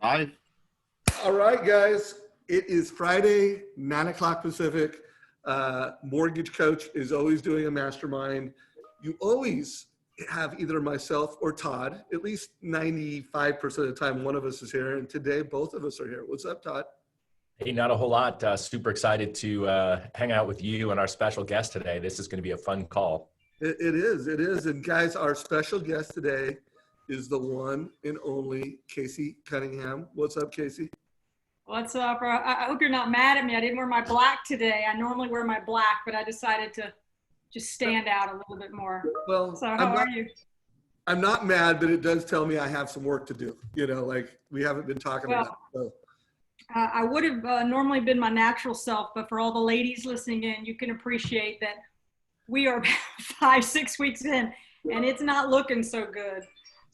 Hi. All right, guys. It is Friday, 9 o'clock Pacific. Mortgage Coach is always doing a mastermind. You always have either myself or Todd, at least 95% of the time, one of us is here. And today, both of us are here. What's up, Todd? Hey, not a whole lot. Super excited to hang out with you and our special guest today. This is going to be a fun call. It is. And guys, our special guest today is the one and only Casey Cunningham. What's up, Casey? What's up? I hope you're not mad at me. I didn't wear my black today. I normally wear my black, but I decided to just stand out a little bit more. Well, so how are you? I'm not mad, but it does tell me I have some work to do. You know, like we haven't been talking about. So. I would have normally been my natural self, but for all the ladies listening in, you can appreciate that we are 5-6 weeks in and it's not looking so good.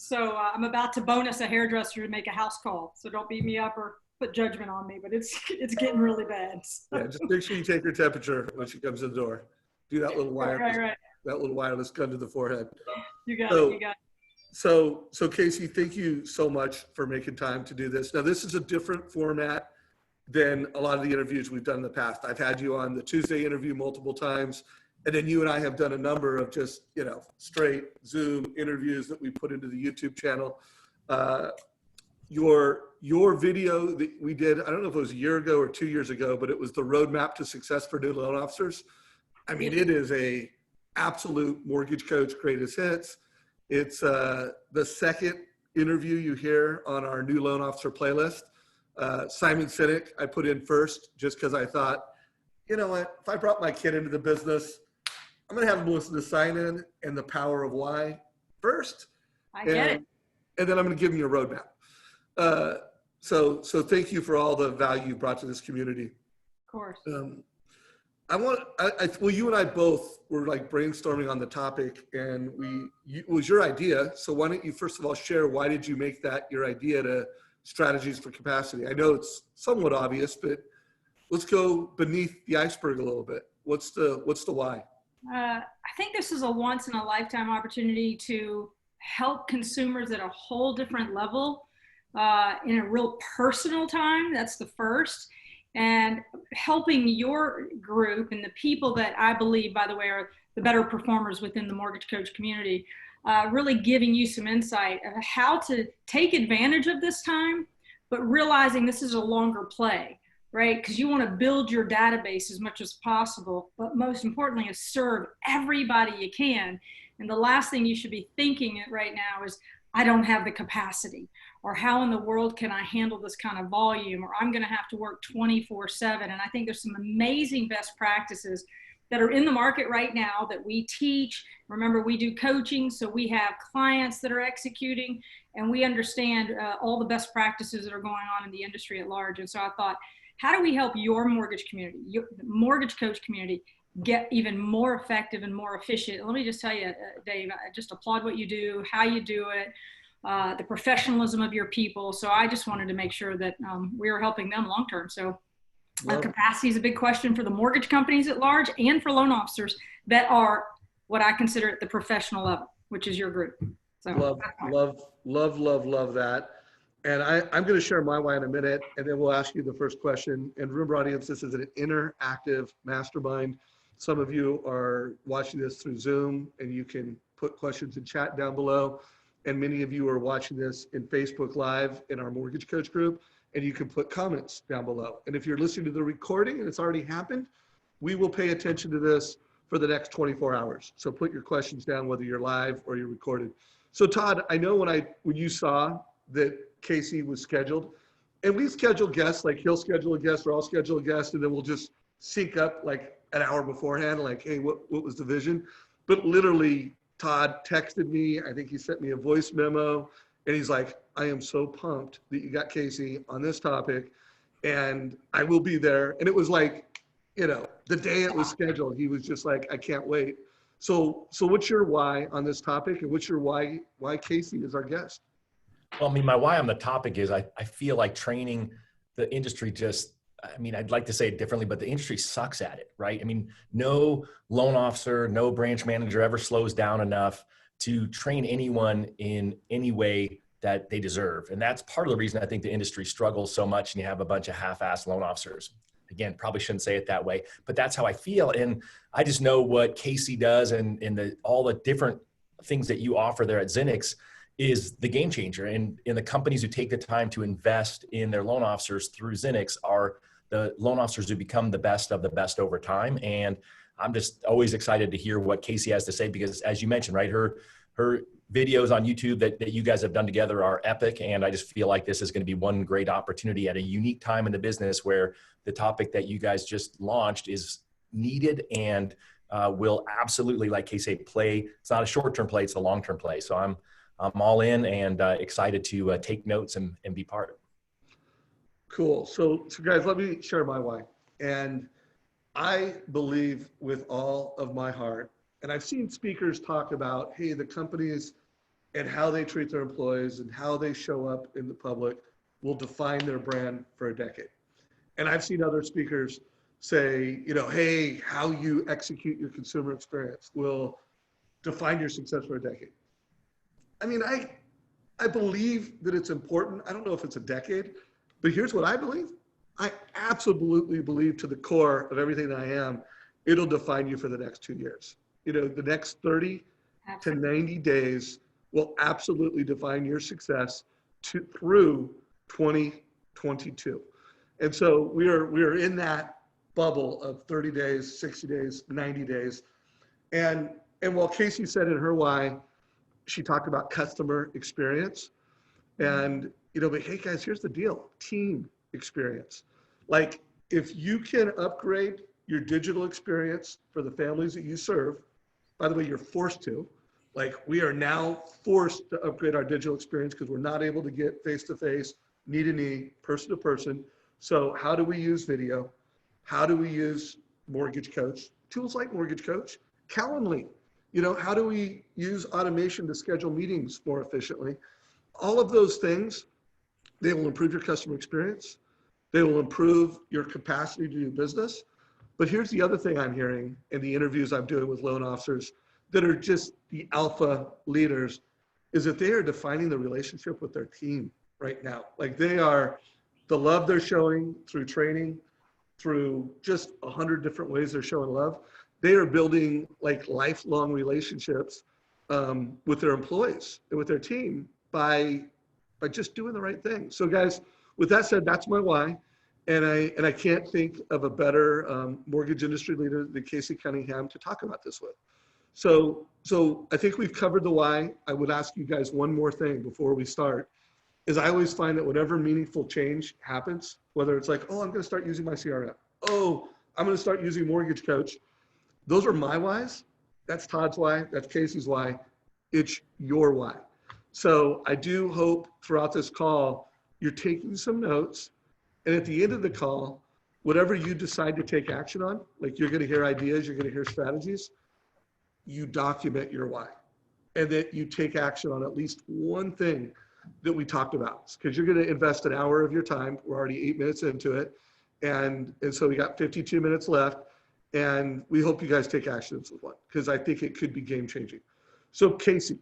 So I'm about to bonus a hairdresser to make a house call. So don't beat me up or put judgment on me, but it's getting really bad. So. Yeah, just make sure you take her temperature when she comes to the door. Do that little wireless, that little wireless gun to the forehead. You got it. You got it. So Casey, thank you so much for making time to do this. Now, this is a different format than a lot of the interviews we've done in the past. I've had you on the Tuesday interview multiple times, and then you and I have done a number of just, straight Zoom interviews that we put into the YouTube channel. Your video that we did, I don't know if it was a year ago or 2 years ago, but it was the roadmap to success for new loan officers. I mean, it is a absolute Mortgage Coach greatest hits. It's the second interview you hear on our new loan officer playlist. Simon Sinek, I put in first just because I thought, you know what, if I brought my kid into the business, I'm going to have him listen to Sign In and The Power of Why first. I get it. And then I'm going to give him your roadmap. So thank you for all the value you brought to this community. Of course. Well, you and I both were like brainstorming on the topic, and it was your idea. So why don't you first of all share, why did you make that your idea to strategies for capacity? I know it's somewhat obvious, but let's go beneath the iceberg a little bit. What's the why? I think this is a once in a lifetime opportunity to help consumers at a whole different level in a real personal time. That's the first. And helping your group and the people that I believe, by the way, are the better performers within the Mortgage Coach community, really giving you some insight of how to take advantage of this time, but realizing this is a longer play, right? Because you want to build your database as much as possible, but most importantly is serve everybody you can. And the last thing you should be thinking right now is, I don't have the capacity, or how in the world can I handle this kind of volume, or I'm going to have to work 24/7. And I think there's some amazing best practices that are in the market right now that we teach. Remember, we do coaching, so we have clients that are executing, and we understand all the best practices that are going on in the industry at large. And so I thought, how do we help your mortgage community, your Mortgage Coach community, get even more effective and more efficient? Let me just tell you, Dave, I just applaud what you do, how you do it, the professionalism of your people. So I just wanted to make sure that we are helping them long-term. So capacity is a big question for the mortgage companies at large and for loan officers that are what I consider at the professional level, which is your group. So love that. And I'm going to share my why in a minute, and then we'll ask you the first question. And remember, audience, this is an interactive mastermind. Some of you are watching this through Zoom, and you can put questions in chat down below. And many of you are watching this in Facebook Live in our Mortgage Coach group, and you can put comments down below. And if you're listening to the recording and it's already happened, we will pay attention to this for the next 24 hours. So put your questions down, whether you're live or you're recorded. So Todd, I know when you saw that Casey was scheduled, and we schedule guests, like he'll schedule a guest or I'll schedule a guest, and then we'll just sync up like an hour beforehand, like, hey, what was the vision? But literally, Todd texted me. I think he sent me a voice memo, and he's like, I am so pumped that you got Casey on this topic, and I will be there. And it was like, the day it was scheduled, he was just like, I can't wait. So what's your why on this topic, and what's your why Casey is our guest? Well, I mean, my why on the topic is I feel like training the industry I'd like to say it differently, but the industry sucks at it, right? I mean, no loan officer, no branch manager ever slows down enough to train anyone in any way that they deserve. And that's part of the reason I think the industry struggles so much and you have a bunch of half-assed loan officers. Again, probably shouldn't say it that way, but that's how I feel. And I just know what Casey does and all the different things that you offer there at Zenix is the game changer. And the companies who take the time to invest in their loan officers through Zenix are the loan officers who become the best of the best over time. And I'm just always excited to hear what Casey has to say, because as you mentioned, right, her videos on YouTube that you guys have done together are epic. And I just feel like this is going to be one great opportunity at a unique time in the business where the topic that you guys just launched is needed and will absolutely, like Casey, play. It's not a short-term play, it's a long-term play. So I'm all in and excited to take notes and be part. Cool. So guys, let me share my why. And I believe with all of my heart, and I've seen speakers talk about, hey, the companies and how they treat their employees and how they show up in the public will define their brand for a decade. And I've seen other speakers say, you know, hey, how you execute your consumer experience will define your success for a decade. I mean, I believe that it's important. I don't know if it's a decade, but here's what I believe. I absolutely believe to the core of everything that I am, it'll define you for the next 2 years. You know, the next 30 to 90 days will absolutely define your success through 2022. And so we are in that bubble of 30 days, 60 days, 90 days. And while Casey said in her why, she talked about customer experience. And, you know, but hey guys, here's the deal, team experience. Like if you can upgrade your digital experience for the families that you serve, by the way, you're forced to, like we are now forced to upgrade our digital experience because we're not able to get face-to-face, knee-to-knee, person-to-person. So how do we use video? How do we use Mortgage Coach? Tools like Mortgage Coach, Calendly. You know, how do we use automation to schedule meetings more efficiently? All of those things, they will improve your customer experience. They will improve your capacity to do business. But here's the other thing I'm hearing in the interviews I'm doing with loan officers that are just the alpha leaders, is that they are defining the relationship with their team right now. Like they are, the love they're showing through training, through just 100 different ways they're showing love. They are building like lifelong relationships with their employees and with their team by just doing the right thing. So guys, with that said, that's my why. And I can't think of a better mortgage industry leader than Casey Cunningham to talk about this with. So I think we've covered the why. I would ask you guys one more thing before we start, is I always find that whenever meaningful change happens, whether it's like, oh, I'm gonna start using my CRM. Oh, I'm gonna start using Mortgage Coach. Those are my whys. That's Todd's why, that's Casey's why. It's your why. So I do hope throughout this call, you're taking some notes. And at the end of the call, whatever you decide to take action on, like you're gonna hear ideas, you're gonna hear strategies, you document your why. And that you take action on at least one thing that we talked about. Because you're gonna invest an hour of your time. We're already 8 minutes into it. And so we got 52 minutes left. And we hope you guys take action on this one, because I think it could be game changing. So Casey,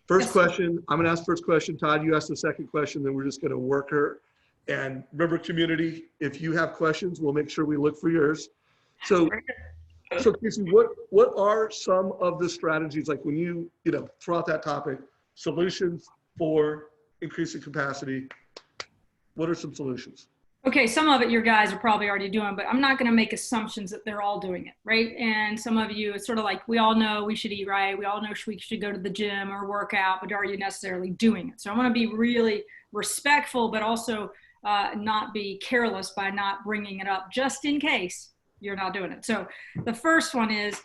first question, I'm gonna ask first question. Todd, you ask the second question, then we're just gonna work her. And remember, community, if you have questions, we'll make sure we look for yours. So Casey, what are some of the strategies, like when you throw out that topic, solutions for increasing capacity, what are some solutions? Okay, some of it your guys are probably already doing, but I'm not going to make assumptions that they're all doing it, right? And some of you, it's sort of like, we all know we should eat right. We all know we should go to the gym or work out, but are you necessarily doing it? So I want to be really respectful, but also not be careless by not bringing it up just in case you're not doing it. So the first one is,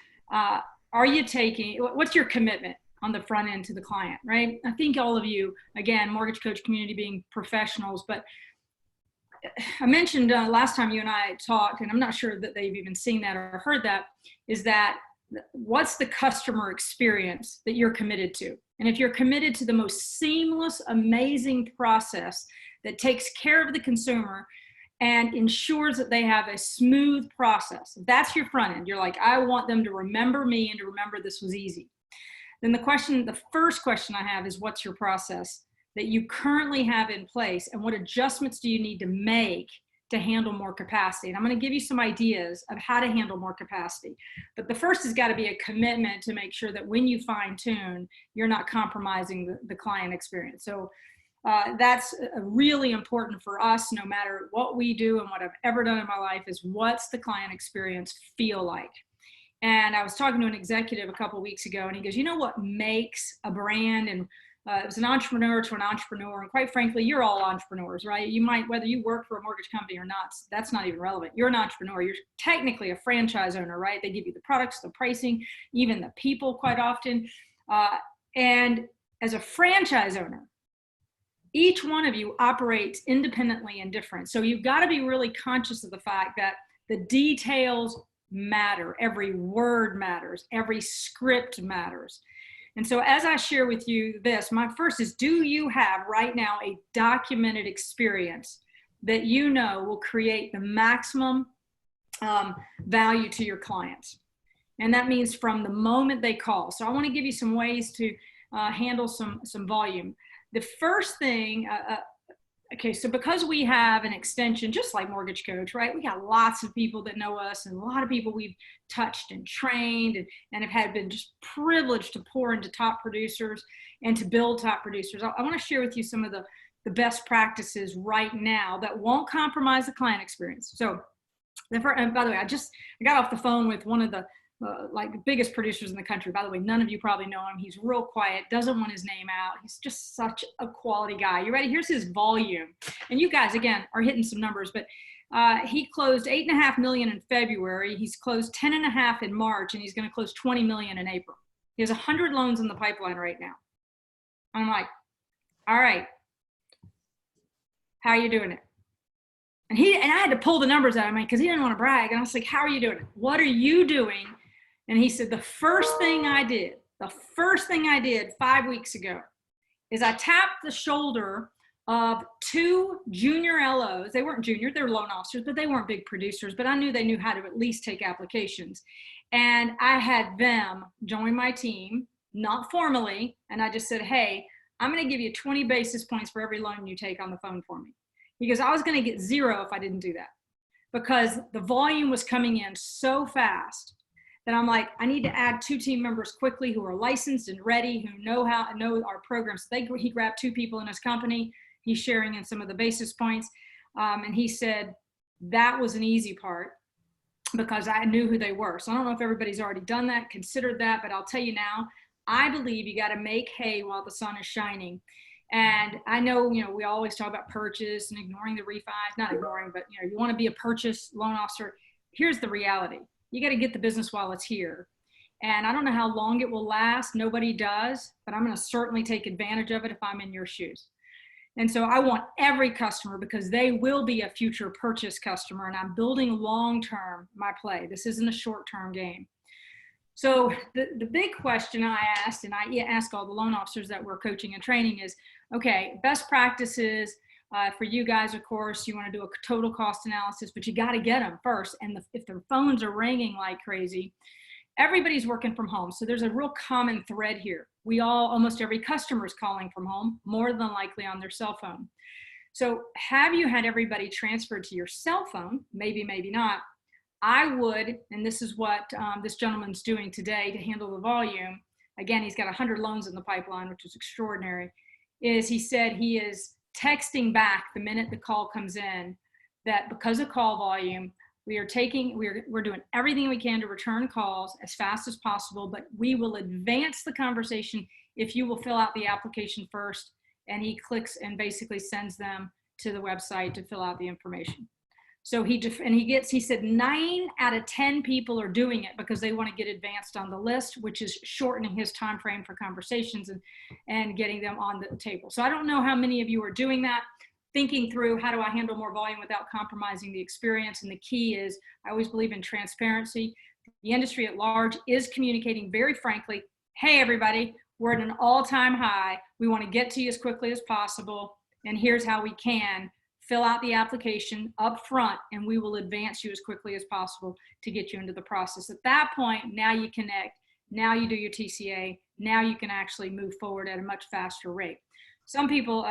what's your commitment on the front end to the client, right? I think all of you, again, Mortgage Coach community being professionals, but I mentioned last time you and I talked, and I'm not sure that they've even seen that or heard that, is that what's the customer experience that you're committed to? And if you're committed to the most seamless, amazing process that takes care of the consumer and ensures that they have a smooth process, if that's your front end, you're like, I want them to remember me and to remember this was easy. Then the first question I have is, what's your process? that you currently have in place, and what adjustments do you need to make to handle more capacity? And I'm going to give you some ideas of how to handle more capacity. But the first has got to be a commitment to make sure that when you fine tune, you're not compromising the client experience. So that's really important for us, no matter what we do and what I've ever done in my life, is what's the client experience feel like? And I was talking to an executive a couple of weeks ago, and he goes, you know what makes a brand? And it was an entrepreneur to an entrepreneur. And quite frankly, you're all entrepreneurs, right? You might, whether you work for a mortgage company or not, that's not even relevant. You're an entrepreneur. You're technically a franchise owner, right? They give you the products, the pricing, even the people quite often. And as a franchise owner, each one of you operates independently and different. So you've got to be really conscious of the fact that the details matter. Every word matters. Every script matters. And so as I share with you this, my first is, do you have right now a documented experience that you know will create the maximum value to your clients? And that means from the moment they call. So I want to give you some ways to handle some volume. The first thing, okay, so because we have an extension, just like Mortgage Coach, right? We got lots of people that know us, and a lot of people we've touched and trained and have been just privileged to pour into top producers and to build top producers. I want to share with you some of the best practices right now that won't compromise the client experience. So, and by the way, I got off the phone with one of the like the biggest producers in the country. By the way, none of you probably know him. He's real quiet, doesn't want his name out. He's just such a quality guy. You ready? Here's his volume. And you guys, again, are hitting some numbers, but he closed $8.5 million in February. He's closed 10.5 in March, and he's going to close 20 million in April. He has 100 loans in the pipeline right now. I'm like, all right, how are you doing it? And I had to pull the numbers out of him because he didn't want to brag. And I was like, how are you doing it? What are you doing? And he said, the first thing I did 5 weeks ago is I tapped the shoulder of 2 junior LOs. They weren't junior, they were loan officers, but they weren't big producers, but I knew they knew how to at least take applications. And I had them join my team, not formally. And I just said, hey, I'm going to give you 20 basis points for every loan you take on the phone for me. Because I was going to get 0 if I didn't do that, because the volume was coming in so fast that I'm like, I need to add 2 team members quickly who are licensed and ready, who know our programs. He grabbed 2 people in his company. He's sharing in some of the basis points. And he said that was an easy part because I knew who they were. So I don't know if everybody's already done that, considered that, but I'll tell you now, I believe you got to make hay while the sun is shining. And I know, we always talk about purchase and ignoring the refi, not ignoring, but you want to be a purchase loan officer. Here's the reality. You got to get the business while it's here. And I don't know how long it will last. Nobody does, but I'm going to certainly take advantage of it if I'm in your shoes. And so I want every customer, because they will be a future purchase customer, and I'm building long-term my play. This isn't a short-term game. So the big question I asked, and I ask all the loan officers that we're coaching and training, is, okay, best practices for you guys, of course, you want to do a total cost analysis, but you got to get them first. And if their phones are ringing like crazy, everybody's working from home. So there's a real common thread here. Almost every customer is calling from home, more than likely on their cell phone. So have you had everybody transferred to your cell phone? Maybe, maybe not. I would, and this is what this gentleman's doing today to handle the volume. Again, he's got 100 loans in the pipeline, which is extraordinary. Is he said he is texting back the minute the call comes in that because of call volume, we're doing everything we can to return calls as fast as possible, but we will advance the conversation if you will fill out the application first. And he clicks and basically sends them to the website to fill out the information. So he said 9 out of 10 people are doing it because they want to get advanced on the list, which is shortening his time frame for conversations and getting them on the table. So I don't know how many of you are doing that, thinking through how do I handle more volume without compromising the experience. And the key is, I always believe in transparency. The industry at large is communicating very frankly, hey, everybody, we're at an all-time high. We want to get to you as quickly as possible. And here's how we can. Fill out the application up front, and we will advance you as quickly as possible to get you into the process. At that point, now you connect, now you do your TCA, now you can actually move forward at a much faster rate. some people,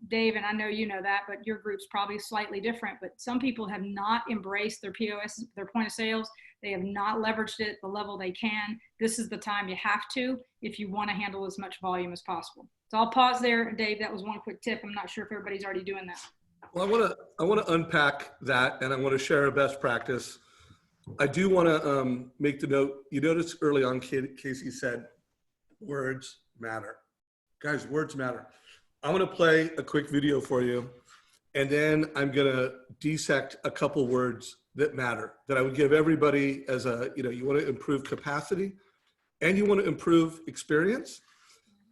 Dave, and I know you know that, but your group's probably slightly different, but some people have not embraced their POS, their point of sales. They have not leveraged it the level they can. This is the time you have to, if you want to handle as much volume as possible. So I'll pause there. Dave, that was one quick tip. I'm not sure if everybody's already doing that. Well, I want to unpack that, and I want to share a best practice. I do want to make the note. You notice early on, Casey said, words matter. Guys, words matter. I'm going to play a quick video for you, and then I'm going to dissect a couple words that matter, that I would give everybody as a, you want to improve capacity and you want to improve experience.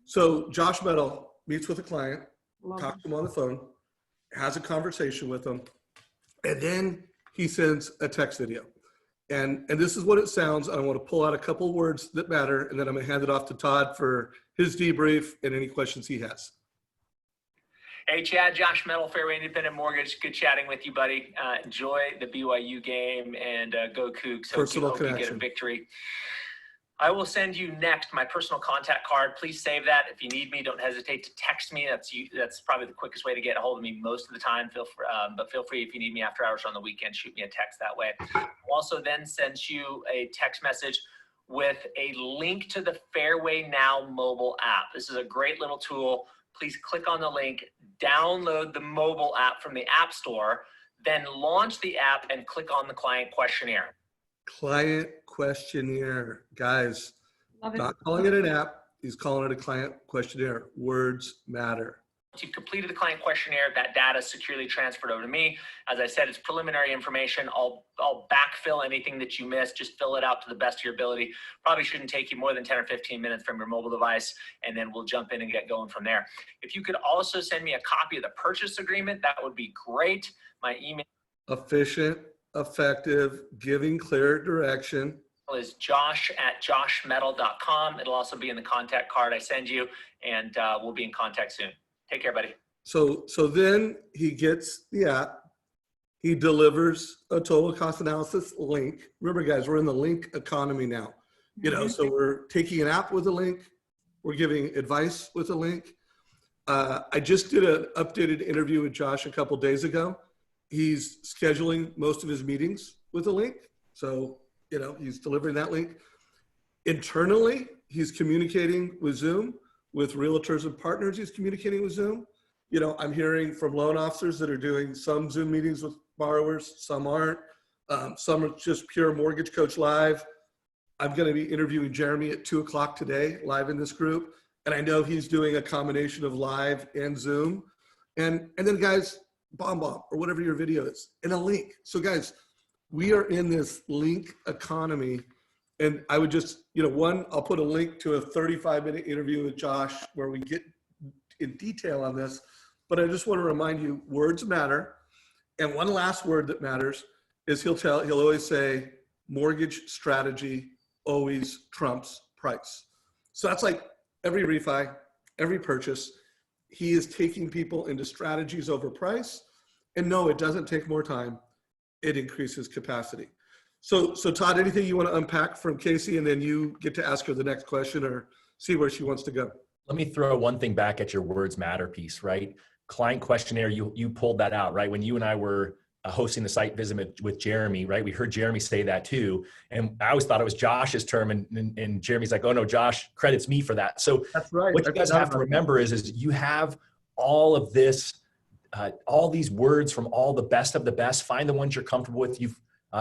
So Josh Metal meets with a client, talks to him on the phone, has a conversation with them, and then he sends a text video. And this is what it sounds. I want to pull out a couple words that matter, and then I'm going to hand it off to Todd for his debrief and any questions he has. Hey, Chad, Josh Metal, Fairway Independent Mortgage. Good chatting with you, buddy. Enjoy the BYU game and go Cougs. Hope you get a victory. I will send you next my personal contact card. Please save that. If you need me, don't hesitate to text me. That's probably the quickest way to get a hold of me most of the time. But feel free if you need me after hours on the weekend, shoot me a text that way. I'll also then send you a text message with a link to the Fairway Now mobile app. This is a great little tool. Please click on the link, download the mobile app from the App Store, then launch the app and click on the client questionnaire. Client questionnaire, guys. Not calling it an app. He's calling it a client questionnaire. Words matter. Once you've completed the client questionnaire, that data is securely transferred over to me. As I said, it's preliminary information. I'll backfill anything that you missed. Just fill it out to the best of your ability. Probably shouldn't take you more than 10 or 15 minutes from your mobile device, and then we'll jump in and get going from there. If you could also send me a copy of the purchase agreement, that would be great. My email efficient, effective, giving clear direction is josh@joshmetal.com. It'll also be in the contact card I send you, and we'll be in contact soon. Take care, buddy. So then he gets the app. He delivers a total cost analysis link. Remember, guys, we're in the link economy now. So we're taking an app with a link. We're giving advice with a link. I just did an updated interview with Josh a couple days ago. He's scheduling most of his meetings with a link. So, he's delivering that link. Internally, he's communicating with Zoom. With realtors and partners, he's communicating with Zoom. I'm hearing from loan officers that are doing some Zoom meetings with borrowers, some aren't. Some are just pure Mortgage Coach Live. I'm going to be interviewing Jeremy at 2 o'clock today, live in this group. And I know he's doing a combination of live and Zoom. And then, guys, bomb or whatever your video is, and a link. So, guys, we are in this link economy. And I would just, I'll put a link to a 35-minute interview with Josh where we get in detail on this. But I just want to remind you, words matter. And one last word that matters is he'll always say, mortgage strategy always trumps price. So that's like every refi, every purchase. He is taking people into strategies over price. And no, it doesn't take more time. It increases capacity. So Todd, anything you want to unpack from Casey, and then you get to ask her the next question or see where she wants to go. Let me throw one thing back at your words matter piece, right? Client questionnaire, you pulled that out, right? When you and I were hosting the site visit with Jeremy, right? We heard Jeremy say that too. And I always thought it was Josh's term, and Jeremy's like, oh no, Josh credits me for that. So that's right. What you guys have to remember is you have all of this, all these words from all the best of the best. Find the ones you're comfortable with.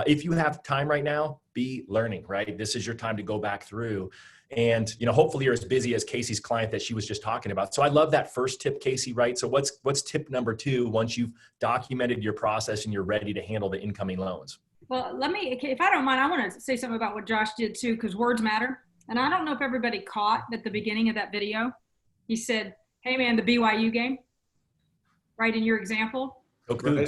If you have time right now, be learning, right? This is your time to go back through. And, hopefully you're as busy as Casey's client that she was just talking about. So I love that first tip, Casey, right? So what's tip number 2 once you've documented your process and you're ready to handle the incoming loans? Well, if I don't mind, I want to say something about what Josh did too, because words matter. And I don't know if everybody caught at the beginning of that video, he said, hey man, the BYU game, right? In your example. Okay.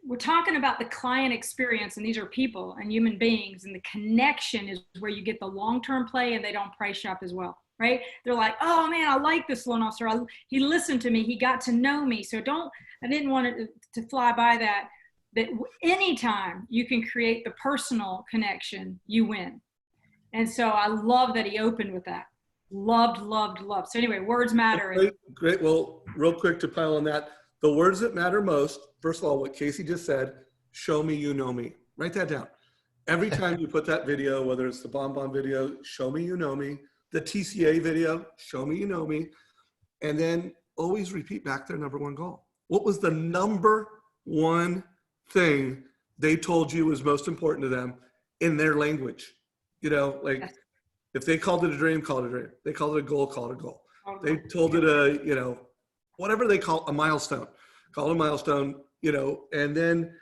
We're talking about the client experience, and these are people and human beings, and the connection is where you get the long-term play, and they don't price shop as well, right? They're like, oh man, I like this loan officer. He listened to me. He got to know me. So I didn't want it to fly by that anytime you can create the personal connection, you win. And so I love that he opened with that. Loved, loved, loved. So anyway, words matter. Great, great. Well, real quick to pile on that, the words that matter most, first of all, what Casey just said, show me you know me. Write that down. Every time you put that video, whether it's the Bon video, show me you know me, the TCA video, show me you know me, and then always repeat back their number one goal. What was the number one thing they told you was most important to them in their language? You know, like if they called it a dream, call it a dream. They called it a goal, call it a goal. They told it a, you know, whatever they call a milestone, call it a milestone, you know, and then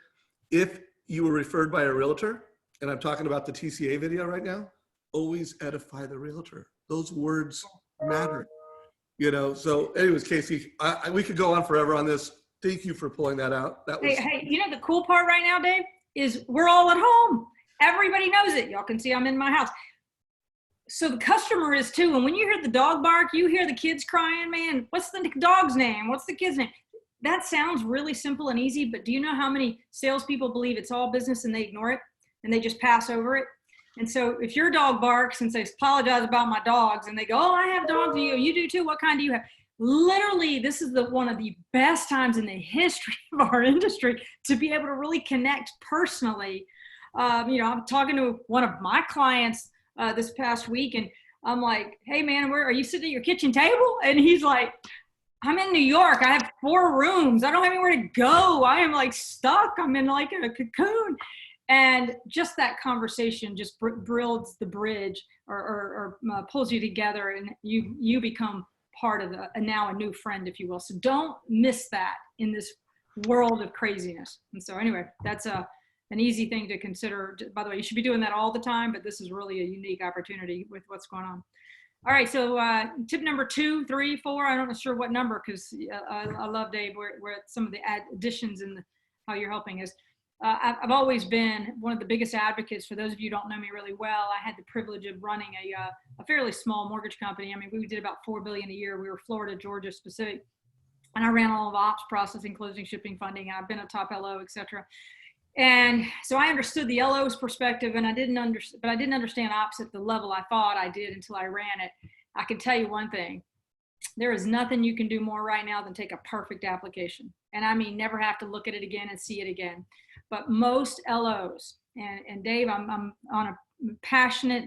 if you were referred by a realtor, and I'm talking about the TCA video right now, always edify the realtor. Those words matter, you know? So anyways, Casey, we could go on forever on this. Thank you for pulling that out. That was hey, you know, the cool part right now, Dave, is we're all at home. Everybody knows it. Y'all can see I'm in my house. So the customer is too. And when you hear the dog bark, you hear the kids crying, man, what's the dog's name? What's the kid's name? That sounds really simple and easy, but do you know how many salespeople believe it's all business and they ignore it and they just pass over it? And so if your dog barks and says, apologize about my dogs, and they go, oh, I have dogs, you do too, what kind do you have? Literally, this is one of the best times in the history of our industry to be able to really connect personally. You know, I'm talking to one of my clients this past week, and I'm like, hey man, where are you sitting at your kitchen table? And he's like, I'm in New York. I have 4 rooms. I don't have anywhere to go. I am like stuck. I'm in like a cocoon. And just that conversation just builds the bridge or pulls you together, and you become part of now a new friend, if you will. So don't miss that in this world of craziness. And so anyway, that's an easy thing to consider. By the way, you should be doing that all the time, but this is really a unique opportunity with what's going on. All right, so tip number 2, 3, 4, I'm not sure what number, because I love, Dave, where some of the additions and how you're helping is. I've always been one of the biggest advocates. For those of you who don't know me really well, I had the privilege of running a fairly small mortgage company. I mean, we did about $4 billion a year. We were Florida, Georgia specific. And I ran all of ops, processing, closing, shipping, funding. I've been a top LO, et cetera. And so I understood the LO's perspective, and I didn't understand ops at the level I thought I did until I ran it. I can tell you one thing. There is nothing you can do more right now than take a perfect application. And I mean, never have to look at it again and see it again. But most LOs, and Dave, I'm on a passionate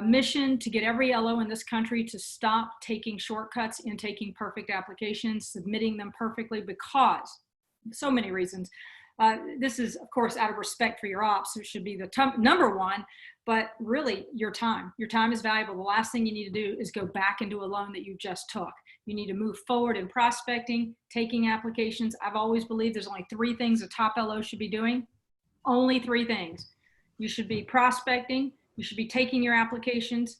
mission to get every LO in this country to stop taking shortcuts in taking perfect applications, submitting them perfectly, because so many reasons. This is, of course, out of respect for your ops. It should be the number one, but really your time. Your time is valuable. The last thing you need to do is go back into a loan that you just took. You need to move forward in prospecting, taking applications. I've always believed there's only 3 things a top LO should be doing. Only 3 things. You should be prospecting, you should be taking your applications,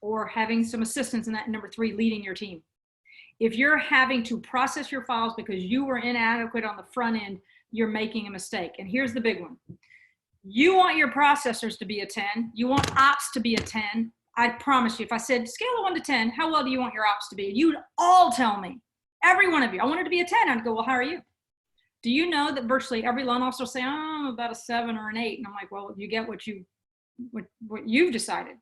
or having some assistance in that. Number 3, leading your team. If you're having to process your files because you were inadequate on the front end, you're making a mistake. And here's the big one. You want your processors to be a 10. You want ops to be a 10. I promise you, if I said scale of 1 to 10, how well do you want your ops to be? You'd all tell me, every one of you, I want it to be a 10. I'd go, well, how are you? Do you know that virtually every loan officer will say, oh, I'm about a 7 or an 8? And I'm like, well, you get what you've decided.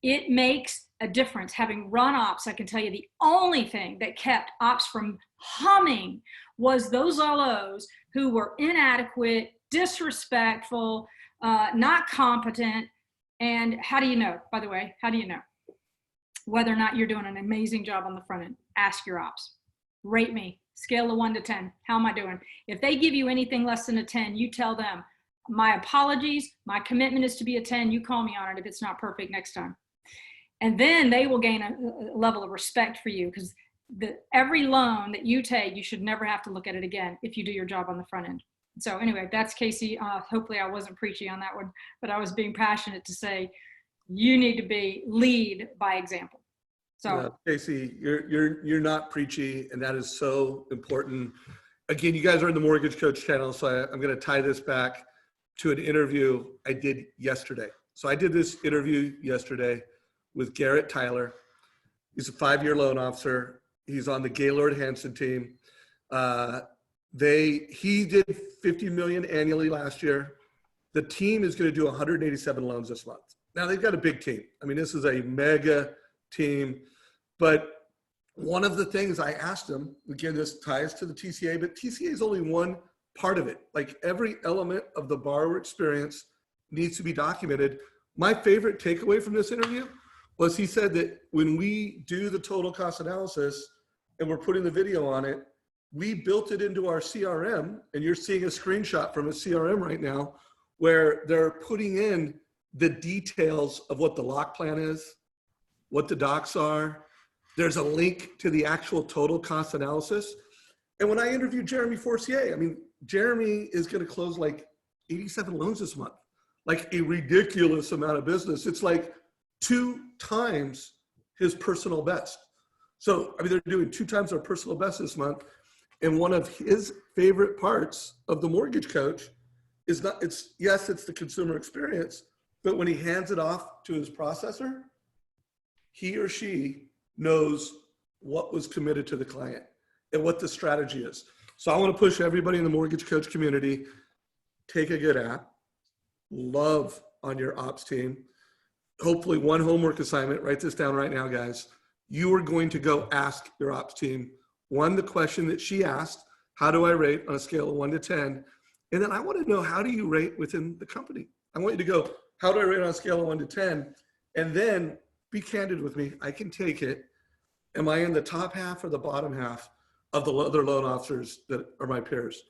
It makes a difference. Having run ops, I can tell you the only thing that kept ops from humming was those LOs who were inadequate, disrespectful, not competent. And how do you know, by the way, how do you know whether or not you're doing an amazing job on the front end? Ask your ops. Rate me, scale of 1 to 10. How am I doing? If they give you anything less than a 10, you tell them, my apologies, my commitment is to be a 10. You call me on it if it's not perfect next time. And then they will gain a level of respect for you, because every loan that you take, you should never have to look at it again if you do your job on the front end. So anyway, that's Casey. Hopefully I wasn't preachy on that one, but I was being passionate to say, you need to lead by example. So Casey, you're not preachy, and that is so important. Again, you guys are in the Mortgage Coach channel, so I'm going to tie this back to an interview I did yesterday. So I did this interview yesterday with Garrett Tyler. He's a 5-year loan officer. He's on the Gaylord Hanson team. He did $50 million annually last year. The team is going to do 187 loans this month. Now they've got a big team. I mean, this is a mega team. But one of the things I asked him, again, this ties to the TCA, but TCA is only one part of it. Like every element of the borrower experience needs to be documented. My favorite takeaway from this interview was he said that when we do the total cost analysis and we're putting the video on it, we built it into our CRM, and you're seeing a screenshot from a CRM right now where they're putting in the details of what the lock plan is, what the docs are. There's a link to the actual total cost analysis. And when I interviewed Jeremy Forcier, I mean, Jeremy is going to close like 87 loans this month, like a ridiculous amount of business. It's like 2 times his personal best. So, I mean, they're doing 2 times their personal best this month. And one of his favorite parts of the mortgage coach is not, it's the consumer experience, but when he hands it off to his processor, he or she knows what was committed to the client and what the strategy is. So I want to push everybody in the mortgage coach community, take a good app, love on your ops team. Hopefully one homework assignment, write this down right now, guys. You are going to go ask your ops team, the question that she asked, how do I rate on a scale of 1 to 10? And then I want to know, how do you rate within the company? I want you to go, how do I rate on a scale of 1 to 10? And then be candid with me. I can take it. Am I in the top half or the bottom half of the other loan officers that are my peers?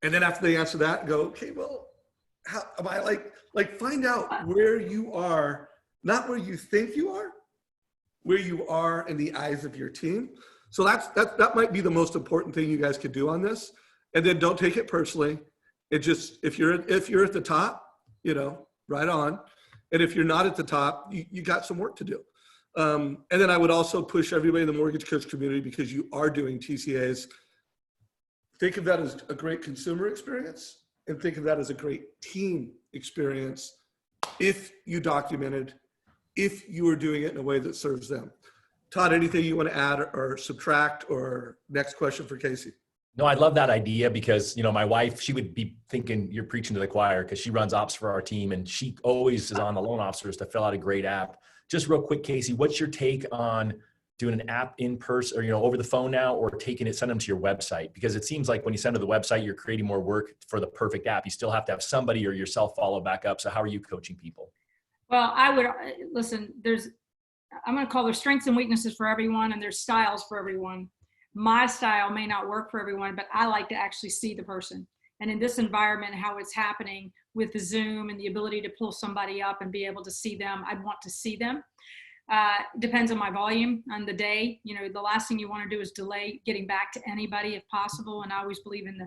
And then after they answer that, go, okay, well, how am I like find out where you are, not where you think you are, where you are in the eyes of your team. So that might be the most important thing you guys could do on this. And then don't take it personally. It just, if you're at the top, right on. And if you're not at the top, you got some work to do. And then I would also push everybody in the mortgage coach community, because you are doing TCAs. Think of that as a great consumer experience, and think of that as a great team experience if you documented, if you are doing it in a way that serves them. Todd, anything you want to add or subtract, or next question for Casey? No, I love that idea because, my wife, she would be thinking you're preaching to the choir because she runs ops for our team, and she always is on the loan officers to fill out a great app. Just real quick, Casey, what's your take on doing an app in person or, over the phone now, or send them to your website? Because it seems like when you send to the website, you're creating more work for the perfect app. You still have to have somebody or yourself follow back up. So how are you coaching people? Well, I would listen, I'm going to call there strengths and weaknesses for everyone, and there's styles for everyone. My style may not work for everyone, but I like to actually see the person. And in this environment, how it's happening with the Zoom and the ability to pull somebody up and be able to see them, I'd want to see them. Depends on my volume on the day. The last thing you want to do is delay getting back to anybody if possible. And I always believe in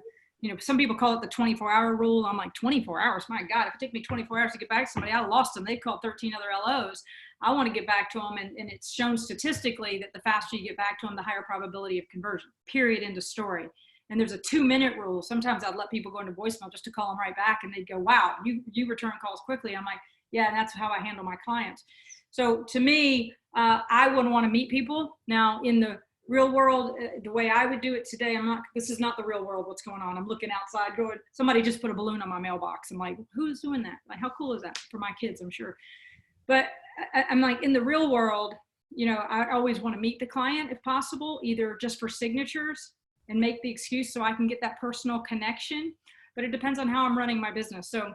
some people call it the 24-hour rule. I'm like, 24 hours? My God, if it took me 24 hours to get back to somebody, I lost them. They called 13 other LOs. I want to get back to them. And it's shown statistically that the faster you get back to them, the higher probability of conversion, period, end of story. And there's a 2-minute rule. Sometimes I'd let people go into voicemail just to call them right back. And they'd go, wow, you return calls quickly. I'm like, yeah, and that's how I handle my clients. So to me, I wouldn't want to meet people. Now, in the real world, the way I would do it today, this is not the real world, what's going on. I'm looking outside going, somebody just put a balloon on my mailbox. I'm like, who's doing that? Like, how cool is that for my kids, I'm sure. But I'm like, in the real world, I always want to meet the client if possible, either just for signatures and make the excuse so I can get that personal connection. But it depends on how I'm running my business. So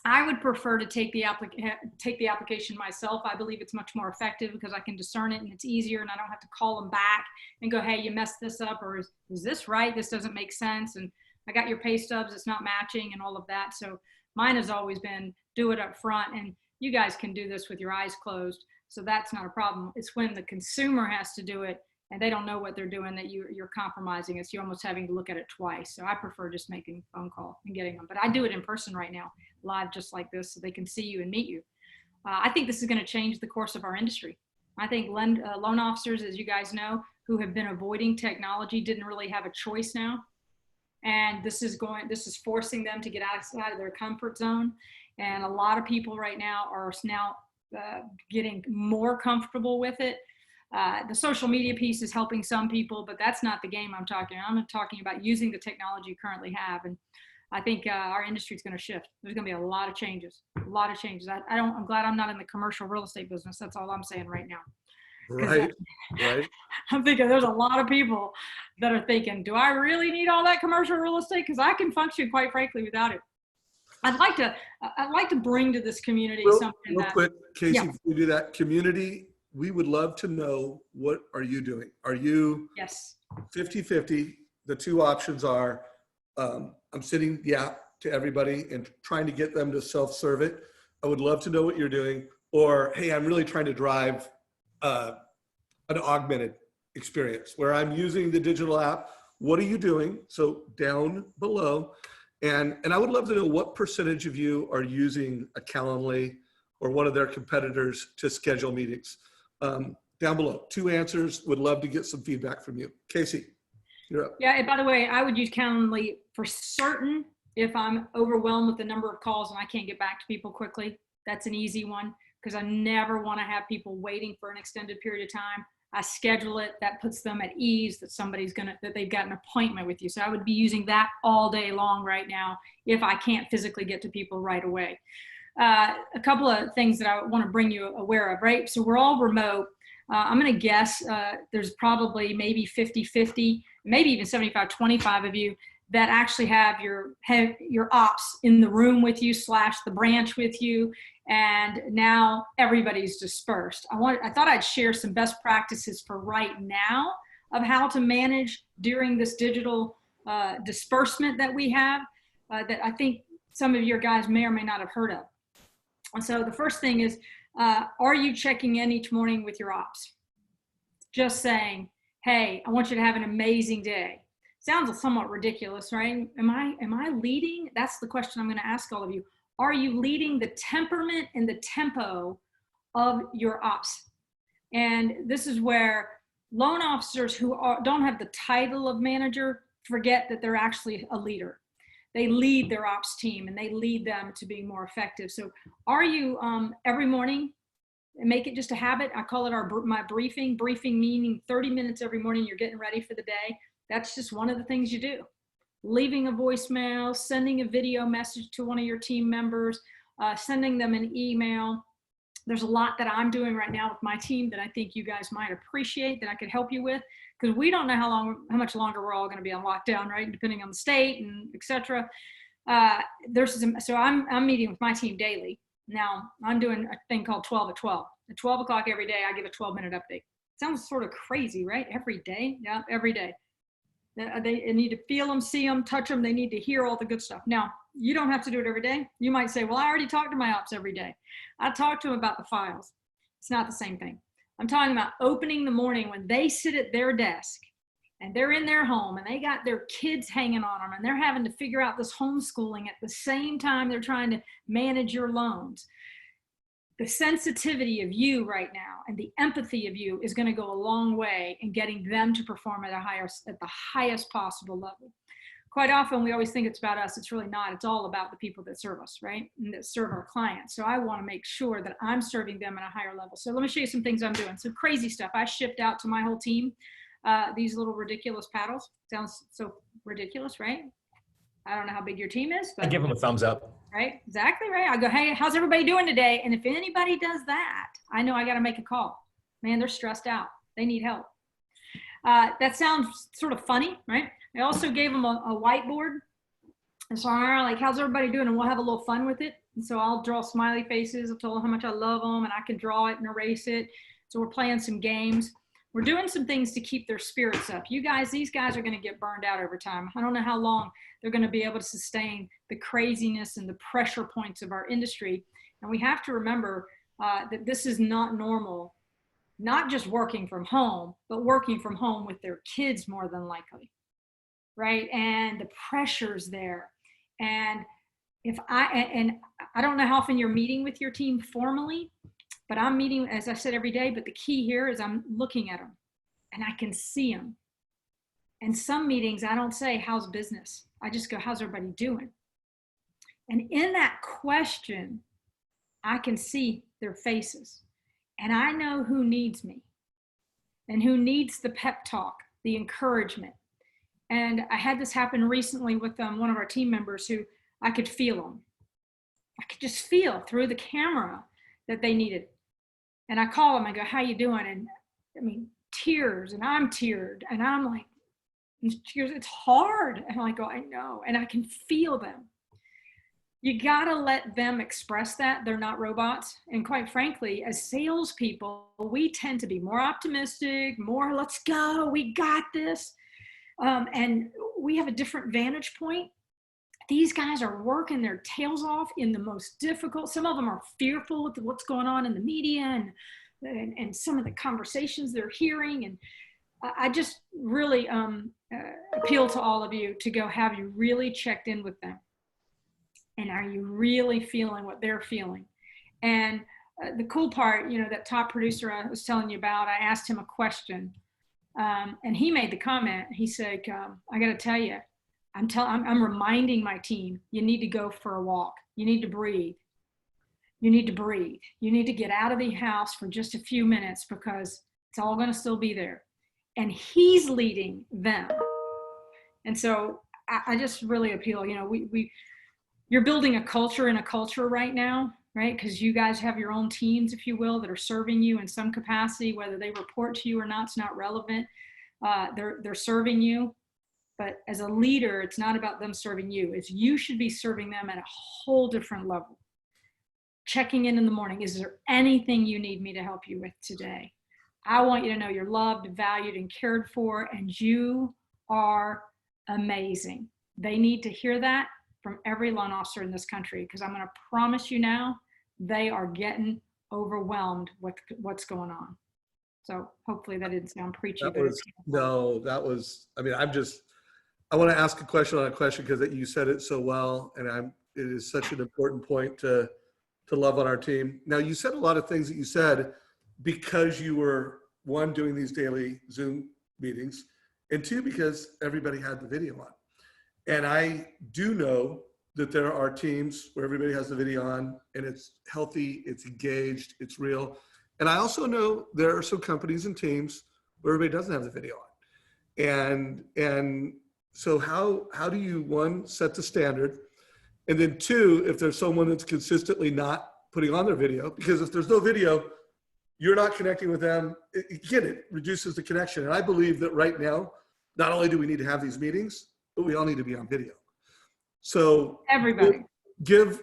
I would prefer to take the application myself. I believe it's much more effective because I can discern it and it's easier, and I don't have to call them back and go, hey, you messed this up, or is this right? This doesn't make sense. And I got your pay stubs, it's not matching, and all of that. So mine has always been do it up front, and you guys can do this with your eyes closed. So that's not a problem. It's when the consumer has to do it and they don't know what they're doing that you're compromising it. So you're almost having to look at it twice. So I prefer just making a phone call and getting them. But I do it in person right now, live just like this, so they can see you and meet you. I think this is going to change the course of our industry. I think loan officers, as you guys know, who have been avoiding technology didn't really have a choice now. And this is forcing them to get outside of their comfort zone. And a lot of people right now are getting more comfortable with it. The social media piece is helping some people, but that's not the game I'm talking about. I'm talking about using the technology you currently have. And I think our industry is going to shift. There's going to be a lot of changes, I'm glad I'm not in the commercial real estate business. That's all I'm saying right now. Right, right. I'm thinking there's a lot of people that are thinking, do I really need all that commercial real estate? Because I can function, quite frankly, without it. I'd like to bring to this community something real quick, Casey, yeah. before we do that, community, we would love to know, what are you doing? Are you Yes 50-50? The two options are, I'm sending the app to everybody and trying to get them to self-serve it. I would love to know what you're doing. Or, hey, I'm really trying to drive an augmented experience where I'm using the digital app. What are you doing? So down below. And I would love to know what percentage of you are using a Calendly or one of their competitors to schedule meetings. Down below, 2 answers. Would love to get some feedback from you. Casey, you're up. Yeah, and by the way, I would use Calendly for certain if I'm overwhelmed with the number of calls and I can't get back to people quickly. That's an easy one because I never want to have people waiting for an extended period of time. I schedule it. That puts them at ease that that they've got an appointment with you. So I would be using that all day long right now if I can't physically get to people right away. A couple of things that I want to bring you aware of, right? So we're all remote. I'm going to guess there's probably maybe 50-50, maybe even 75-25 of you that actually have your ops in the room with you / the branch with you. And now everybody's dispersed. I thought I'd share some best practices for right now of how to manage during this digital disbursement that we have that I think some of your guys may or may not have heard of. And so the first thing is, are you checking in each morning with your ops? Just saying, hey, I want you to have an amazing day. Sounds somewhat ridiculous, right? Am I leading? That's the question I'm going to ask all of you. Are you leading the temperament and the tempo of your ops? And this is where loan officers who don't have the title of manager forget that they're actually a leader. They lead their ops team and they lead them to being more effective. So are you every morning, make it just a habit. I call it my briefing meaning 30 minutes every morning. You're getting ready for the day. That's just one of the things you do. Leaving a voicemail, sending a video message to one of your team members, sending them an email. There's a lot that I'm doing right now with my team that I think you guys might appreciate that I could help you with, because we don't know how much longer we're all going to be on lockdown, right? Depending on the state and et cetera. So I'm meeting with my team daily. Now I'm doing a thing called 12 at 12. At 12 o'clock every day, I give a 12-minute update. Sounds sort of crazy, right? Every day? Yeah, every day. They need to feel them, see them, touch them. They need to hear all the good stuff. Now, you don't have to do it every day. You might say, well, I already talk to my ops every day. I talk to them about the files. It's not the same thing. I'm talking about opening the morning when they sit at their desk and they're in their home and they got their kids hanging on them and they're having to figure out this homeschooling at the same time they're trying to manage your loans. The sensitivity of you right now and the empathy of you is going to go a long way in getting them to perform at the highest possible level. Quite often, we always think it's about us. It's really not. It's all about the people that serve us, right? And that serve our clients. So I want to make sure that I'm serving them at a higher level. So let me show you some things I'm doing. Some crazy stuff. I shipped out to my whole team these little ridiculous paddles. Sounds so ridiculous, right? I don't know how big your team is, but I give them a thumbs up. Right? Exactly right. I go, hey, how's everybody doing today? And if anybody does that, I know I got to make a call. Man, they're stressed out. They need help. That sounds sort of funny, right? I also gave them a whiteboard. And so I'm like, how's everybody doing? And we'll have a little fun with it. And so I'll draw smiley faces. I told them how much I love them and I can draw it and erase it. So we're playing some games. We're doing some things to keep their spirits up. These guys are going to get burned out over time. I don't know how long they're going to be able to sustain the craziness and the pressure points of our industry. And we have to remember that this is not normal, not just working from home, but working from home with their kids more than likely, right? And the pressure's there. And I don't know how often you're meeting with your team formally, but I'm meeting, as I said, every day. But the key here is I'm looking at them and I can see them. And some meetings, I don't say, how's business? I just go, how's everybody doing? And in that question, I can see their faces. And I know who needs me and who needs the pep talk, the encouragement. And I had this happen recently with one of our team members who I could feel them. I could just feel through the camera that they needed. And I call them, I go, how you doing? And I mean, tears, and I'm teared, and I'm like, it's hard. And I'm like, oh, I know. And I can feel them. You got to let them express that. They're not robots. And quite frankly, as salespeople, we tend to be more optimistic, more, let's go, we got this. And we have a different vantage point. These guys are working their tails off in the most difficult. Some of them are fearful with what's going on in the media and some of the conversations they're hearing. And I just really appeal to all of you to go, have you really checked in with them? And are you really feeling what they're feeling? And the cool part, you know, that top producer I was telling you about, I asked him a question, and he made the comment. He said, I got to tell you, I'm reminding my team, you need to go for a walk. You need to breathe. You need to breathe. You need to get out of the house for just a few minutes because it's all going to still be there. And he's leading them. And so I just really appeal, you know, you're building a culture in a culture right now, right? Because you guys have your own teams, if you will, that are serving you in some capacity, whether they report to you or not, it's not relevant. They're serving you. But as a leader, it's not about them serving you. It's you should be serving them at a whole different level. Checking in the morning. Is there anything you need me to help you with today? I want you to know you're loved, valued, and cared for, and you are amazing. They need to hear that from every loan officer in this country, because I'm going to promise you now, they are getting overwhelmed with what's going on. So hopefully that didn't sound preachy. I want to ask a question on a question because you said it so well, and it is such an important point to love on our team. Now, you said a lot of things that you said because you were, one, doing these daily Zoom meetings, and two, because everybody had the video on. And I do know that there are teams where everybody has the video on and it's healthy, it's engaged, it's real. And I also know there are some companies and teams where everybody doesn't have the video on. And so how do you, one, set the standard? And then two, if there's someone that's consistently not putting on their video, because if there's no video, you're not connecting with them, it reduces the connection. And I believe that right now, not only do we need to have these meetings, but we all need to be on video. So everybody give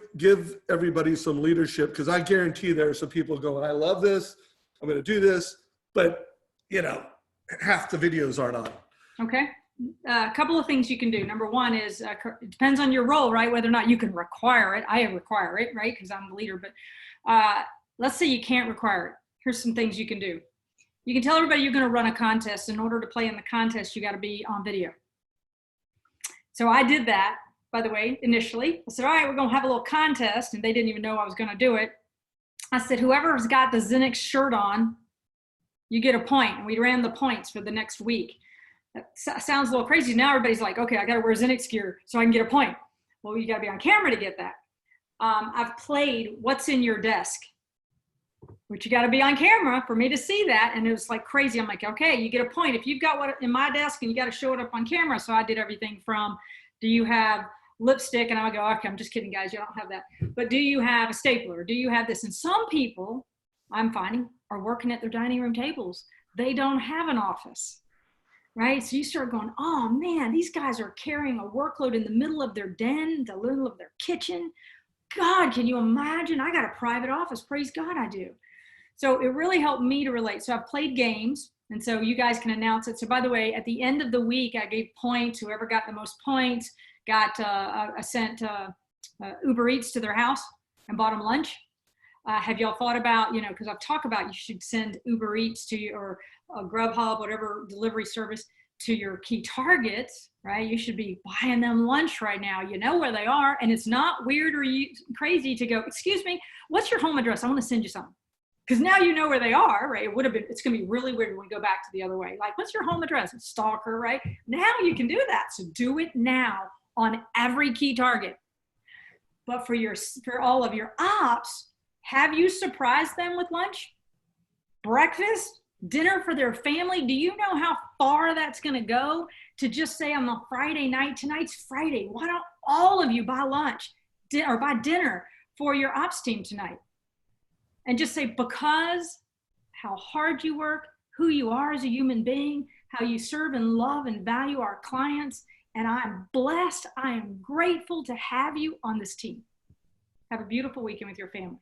everybody some leadership, because I guarantee there are some people going, I love this, I'm going to do this, but you know, half the videos aren't on. Okay. A couple of things you can do. Number one is, it depends on your role, right? Whether or not you can require it. I require it, right? Because I'm the leader. But let's say you can't require it. Here's some things you can do. You can tell everybody you're going to run a contest. In order to play in the contest, you got to be on video. So I did that, by the way, initially. I said, all right, we're going to have a little contest. And they didn't even know I was going to do it. I said, whoever's got the Zenix shirt on, you get a point. And we ran the points for the next week. That sounds a little crazy. Now everybody's like, okay, I got to wear Zenix gear so I can get a point. Well, you got to be on camera to get that. I've played What's in Your Desk, which you got to be on camera for me to see that. And it was like crazy. I'm like, okay, you get a point. If you've got what in my desk and you got to show it up on camera. So I did everything from, do you have lipstick? And I would go, okay, I'm just kidding, guys. You don't have that. But do you have a stapler? Do you have this? And some people I'm finding are working at their dining room tables. They don't have an office. Right? So you start going, oh man, these guys are carrying a workload in the middle of their den, the middle of their kitchen. God, can you imagine? I got a private office. Praise God, I do. So it really helped me to relate. So I've played games, and so you guys can announce it. So by the way, at the end of the week, I gave points. Whoever got the most points got, I sent Uber Eats to their house and bought them lunch. Have y'all thought about, because I've talked about you should send Uber Eats to you, or Grubhub, whatever delivery service, to your key targets, right? You should be buying them lunch right now. You know where they are, and it's not weird or crazy to go, excuse me, what's your home address? I want to send you something. Because now you know where they are, right? It's going to be really weird when we go back to the other way. Like, what's your home address? It's stalker, right? Now you can do that. So do it now on every key target. But for all of your ops, have you surprised them with lunch, breakfast, dinner for their family? Do you know how far that's going to go to just say on the Friday night, tonight's Friday, why don't all of you buy lunch or buy dinner for your ops team tonight? And just say, because how hard you work, who you are as a human being, how you serve and love and value our clients. And I'm blessed. I am grateful to have you on this team. Have a beautiful weekend with your family.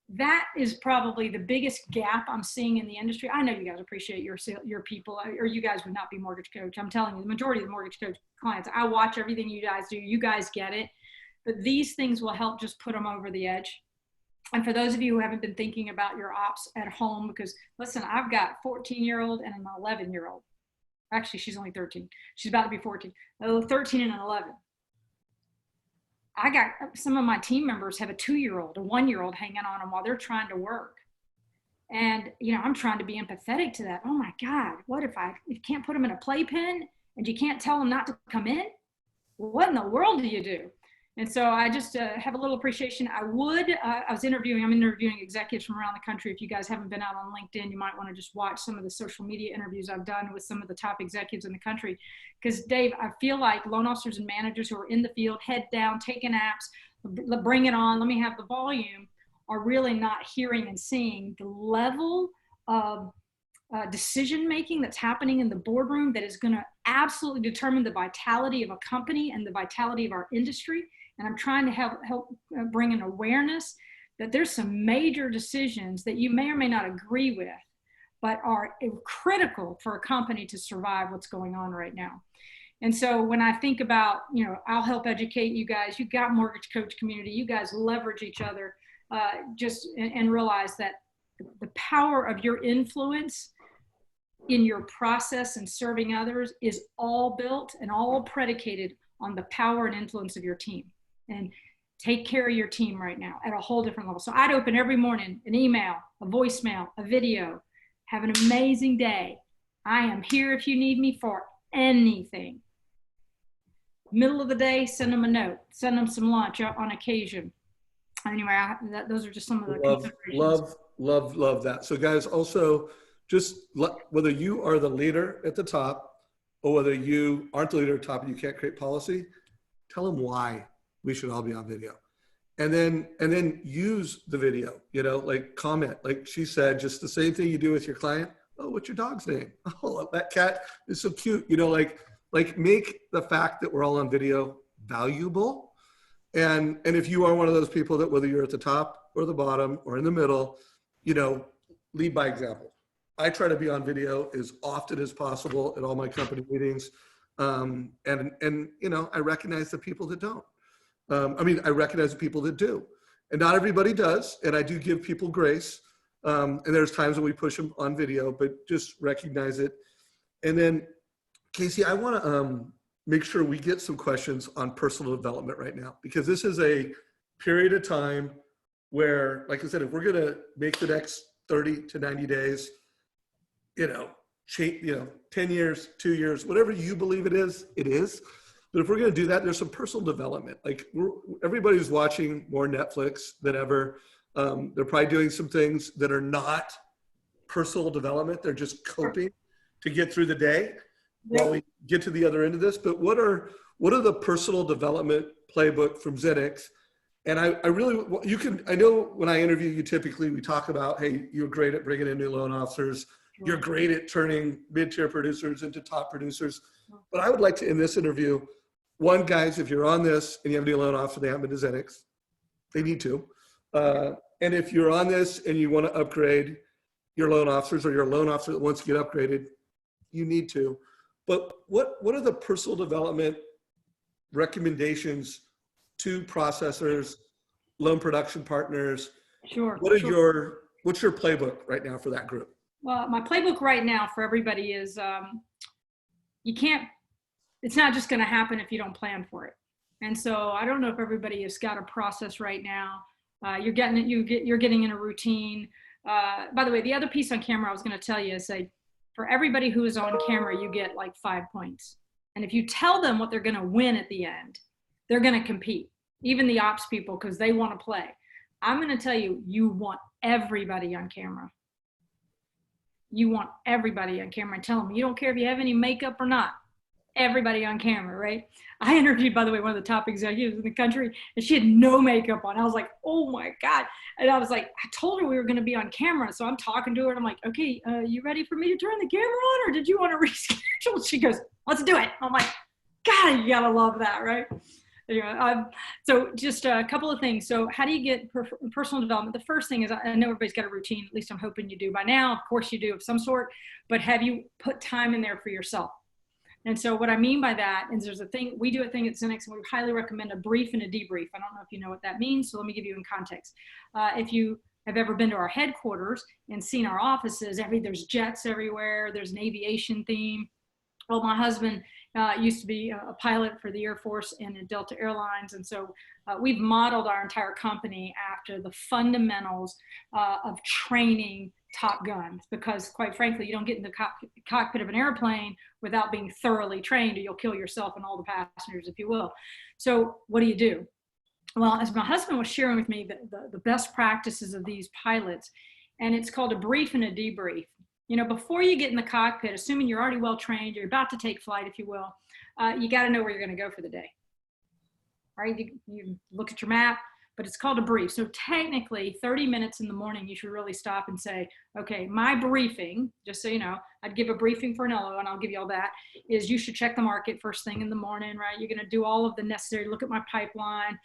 That is probably the biggest gap I'm seeing in the industry. I know you guys appreciate your people, or you guys would not be mortgage coach. I'm telling you, the majority of the mortgage coach clients, I watch everything you guys do. You guys get it. But these things will help just put them over the edge. And for those of you who haven't been thinking about your ops at home, because listen, I've got a 14-year-old and an 11-year-old. Actually, she's only 13. She's about to be 14. 13 and an 11. I got some of my team members have a 2-year-old, a 1-year-old hanging on them while they're trying to work. And, I'm trying to be empathetic to that. Oh my God, what if you can't put them in a playpen and you can't tell them not to come in? What in the world do you do? And so I just have a little appreciation. I'm interviewing executives from around the country. If you guys haven't been out on LinkedIn, you might want to just watch some of the social media interviews I've done with some of the top executives in the country. Because Dave, I feel like loan officers and managers who are in the field, head down, taking apps, bring it on, let me have the volume, are really not hearing and seeing the level of decision-making that's happening in the boardroom that is going to absolutely determine the vitality of a company and the vitality of our industry. And I'm trying to help bring an awareness that there's some major decisions that you may or may not agree with, but are critical for a company to survive what's going on right now. And so when I think about, I'll help educate you guys. You've got mortgage coach community. You guys leverage each other and realize that the power of your influence in your process and serving others is all built and all predicated on the power and influence of your team. And take care of your team right now at a whole different level. So I'd open every morning an email, a voicemail, a video. Have an amazing day. I am here if you need me for anything. Middle of the day, send them a note. Send them some lunch on occasion. Anyway, those are just some of the considerations. Love that. So guys, also just whether you are the leader at the top or whether you aren't the leader at the top and you can't create policy, tell them why we should all be on video. And then use the video, like comment, like she said, just the same thing you do with your client. Oh, what's your dog's name? Oh, that cat is so cute. Like make the fact that we're all on video valuable. And if you are one of those people that whether you're at the top or the bottom or in the middle, lead by example. I try to be on video as often as possible at all my company meetings. And I recognize the people that don't. I recognize the people that do, and not everybody does. And I do give people grace. And there's times when we push them on video, but just recognize it. And then Casey, I want to make sure we get some questions on personal development right now, because this is a period of time where, like I said, if we're going to make the next 30 to 90 days, 10 years, 2 years, whatever you believe it is. But if we're going to do that, there's some personal development. Like everybody's watching more Netflix than ever. They're probably doing some things that are not personal development. They're just coping to get through the day while we get to the other end of this. But what are the personal development playbook from Zenix? And I know when I interview you, typically we talk about, hey, you're great at bringing in new loan officers. You're great at turning mid-tier producers into top producers. But I would like to, in this interview, one, guys, if you're on this and you have a new loan officer, they haven't been to Zenix, they need to. And if you're on this and you want to upgrade your loan officers, or your loan officer that wants to get upgraded, you need to. But what are the personal development recommendations to processors, loan production partners? Sure. What's your playbook right now for that group? Well, my playbook right now for everybody is it's not just going to happen if you don't plan for it. And so I don't know if everybody has got a process right now. You're getting in a routine. By the way, the other piece on camera I was going to tell you is for everybody who is on camera, you get like 5 points. And if you tell them what they're going to win at the end, they're going to compete. Even the ops people, because they want to play. I'm going to tell you, you want everybody on camera. You want everybody on camera, and tell them you don't care if you have any makeup or not. everybody on camera, right? I interviewed, by the way, one of the top executives in the country, and she had no makeup on. I was like, oh my God. And I was like, I told her we were going to be on camera. So I'm talking to her and I'm like, okay, you ready for me to turn the camera on, or did you want to reschedule? She goes, let's do it. I'm like, God, you gotta love that, right? So just a couple of things. So how do you get personal development? The first thing is, I know everybody's got a routine, at least I'm hoping you do by now. Of course you do of some sort, but have you put time in there for yourself? And so what I mean by that is there's a thing, we do a thing at Zenix, and we highly recommend a brief and a debrief. I don't know if you know what that means, so let me give you in context. If you have ever been to our headquarters and seen our offices, there's jets everywhere, there's an aviation theme. Well, my husband used to be a pilot for the Air Force and at Delta Airlines. And so we've modeled our entire company after the fundamentals of training Top Guns, because quite frankly, you don't get in the cockpit of an airplane without being thoroughly trained, or you'll kill yourself and all the passengers, if you will. So what do you do? Well, as my husband was sharing with me the best practices of these pilots, and it's called a brief and a debrief. You know, before you get in the cockpit, assuming you're already well trained, you're about to take flight, if you will, you got to know where you're going to go for the day. Right? You look at your map, but it's called a brief. So technically 30 minutes in the morning, you should really stop and say, okay, my briefing, just so you know, I'd give a briefing for an LO, and I'll give you all that, is you should check the market first thing in the morning, right? You're going to do all of the necessary, look at my pipeline.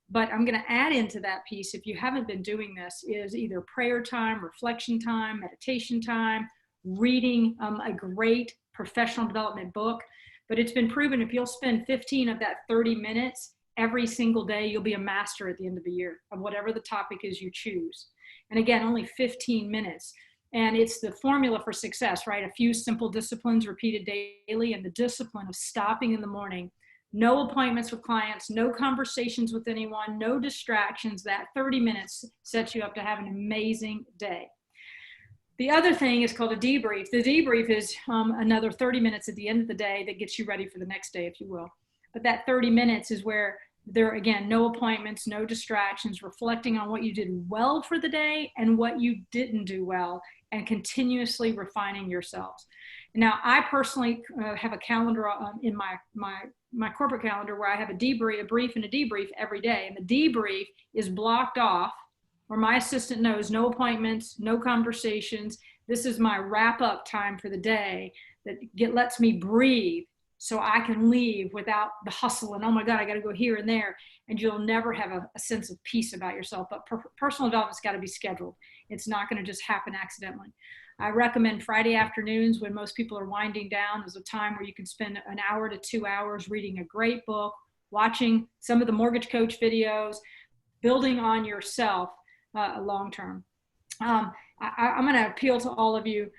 But I'm going to add into that piece, if you haven't been doing this, is either prayer time, reflection time, meditation time, reading a great professional development book. But it's been proven if you'll spend 15 of that 30 minutes every single day, you'll be a master at the end of the year of whatever the topic is you choose. And again, only 15 minutes. And it's the formula for success, right? A few simple disciplines repeated daily, and the discipline of stopping in the morning. No appointments with clients, no conversations with anyone, no distractions. That 30 minutes sets you up to have an amazing day. The other thing is called a debrief. The debrief is another 30 minutes at the end of the day that gets you ready for the next day, if you will. But that 30 minutes is where there, again, no appointments, no distractions, reflecting on what you did well for the day and what you didn't do well, and continuously refining yourselves. Now, I personally have a calendar in my corporate calendar where I have a brief and a debrief every day. And the debrief is blocked off where my assistant knows no appointments, no conversations. This is my wrap up time for the day that lets me breathe so I can leave without the hustle and, oh my God, I got to go here and there. And you'll never have a sense of peace about yourself. But personal development's got to be scheduled. It's not going to just happen accidentally. I recommend Friday afternoons, when most people are winding down, is a time where you can spend an hour to 2 hours reading a great book, watching some of the mortgage coach videos, building on yourself long term. I'm going to appeal to all of you.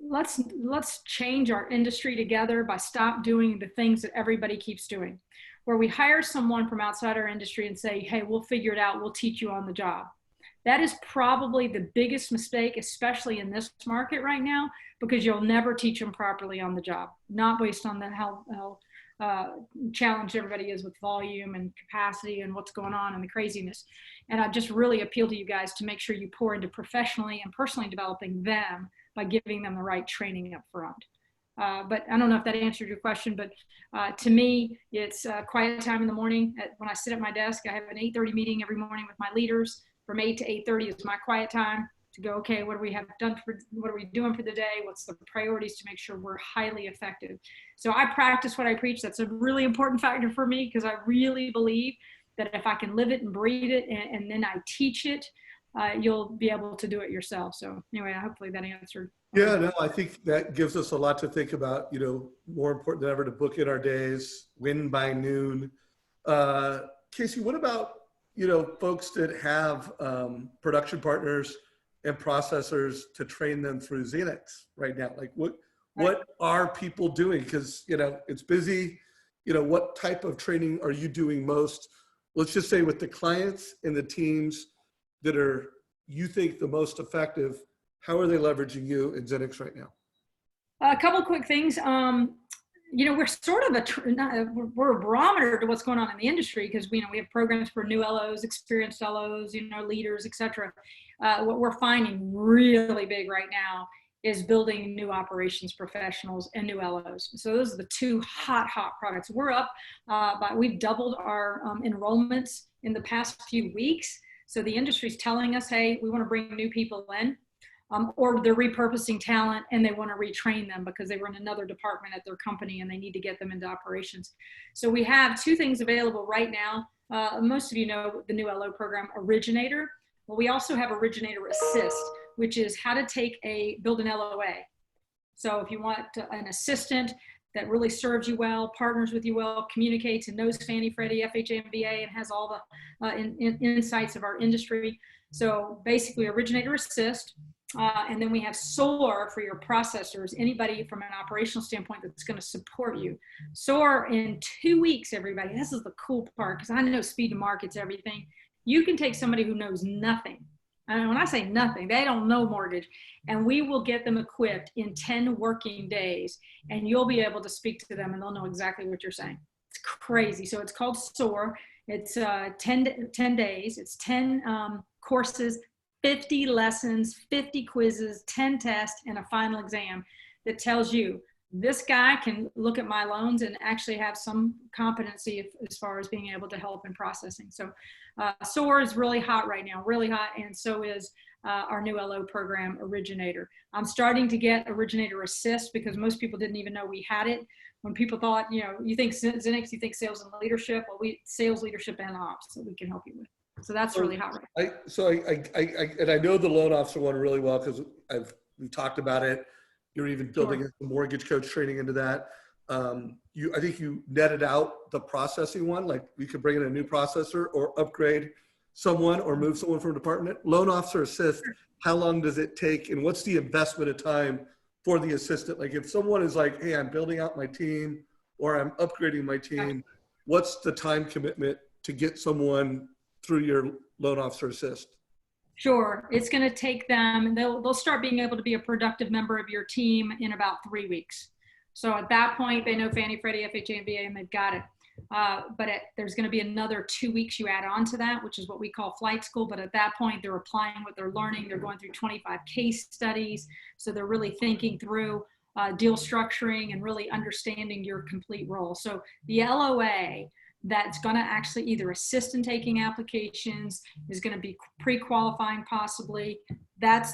Let's change our industry together by stop doing the things that everybody keeps doing, where we hire someone from outside our industry and say, hey, we'll figure it out. We'll teach you on the job. That is probably the biggest mistake, especially in this market right now, because you'll never teach them properly on the job, not based on how challenged everybody is with volume and capacity and what's going on and the craziness. And I just really appeal to you guys to make sure you pour into professionally and personally developing them by giving them the right training up front. But I don't know if that answered your question, but to me, it's quiet time in the morning. When I sit at my desk, I have an 8:30 meeting every morning with my leaders. From 8 to 8:30 is my quiet time to go, okay, what are we doing for the day? What's the priorities to make sure we're highly effective? So I practice what I preach. That's a really important factor for me, because I really believe that if I can live it and breathe it and then I teach it, you'll be able to do it yourself. So anyway, hopefully that answered. Yeah, no, I think that gives us a lot to think about. You know, more important than ever to book in our days, win by noon. Casey, what about, you know, folks that have production partners and processors to train them through Zenix right now? Like what are people doing? Because, you know, it's busy. You know, what type of training are you doing most? Let's just say with the clients and the teams that are, you think, the most effective, how are they leveraging you in Zenix right now? A couple quick things. You know, we're sort of we're a barometer to what's going on in the industry, because we have programs for new LOs, experienced LOs, leaders, et cetera. What we're finding really big right now is building new operations professionals and new LOs. So those are the two hot products. We're up, we've doubled our enrollments in the past few weeks. So the industry's telling us, hey, we want to bring new people in, or they're repurposing talent and they want to retrain them because they were in another department at their company and they need to get them into operations. So we have two things available right now. Most of you know the new LO program, Originator. Well, we also have Originator Assist, which is how to build an LOA. So if you want an assistant that really serves you well, partners with you well, communicates and knows Fannie, Freddie, FHA, MBA, and has all the insights of our industry. So basically Originator Assist, and then we have SOAR for your processors, anybody from an operational standpoint that's going to support you. SOAR in 2 weeks, everybody. This is the cool part, because I know speed to market's everything. You can take somebody who knows nothing. And when I say nothing, they don't know mortgage, and we will get them equipped in 10 working days, and you'll be able to speak to them and they'll know exactly what you're saying. It's crazy. So it's called SOAR. It's 10 days. It's 10 courses, 50 lessons, 50 quizzes, 10 tests, and a final exam that tells you this guy can look at my loans and actually have some competency as far as being able to help in processing. So SOAR is really hot right now, really hot, and so is our new LO program, Originator. I'm starting to get Originator Assist because most people didn't even know we had it. When people thought, you think Zenix, you think sales and leadership. Well, sales, leadership, and ops that we can help you with. So that's really hot right now. I know the loan officer one really well because we've talked about it. You're even building the mortgage coach training into that. I think you netted out the processing one, like we could bring in a new processor or upgrade someone or move someone from a department. Loan officer assist, how long does it take and what's the investment of time for the assistant? Like if someone is like, hey, I'm building out my team or I'm upgrading my team, what's the time commitment to get someone through your loan officer assist? Sure. It's going to take them, they'll start being able to be a productive member of your team in about 3 weeks. So at that point, they know Fannie, Freddie, FHA, MBA, and they've got it. There's going to be another 2 weeks you add on to that, which is what we call flight school. But at that point, they're applying what they're learning. They're going through 25 case studies. So they're really thinking through deal structuring and really understanding your complete role. So the LOA that's going to actually either assist in taking applications, is going to be pre-qualifying possibly. That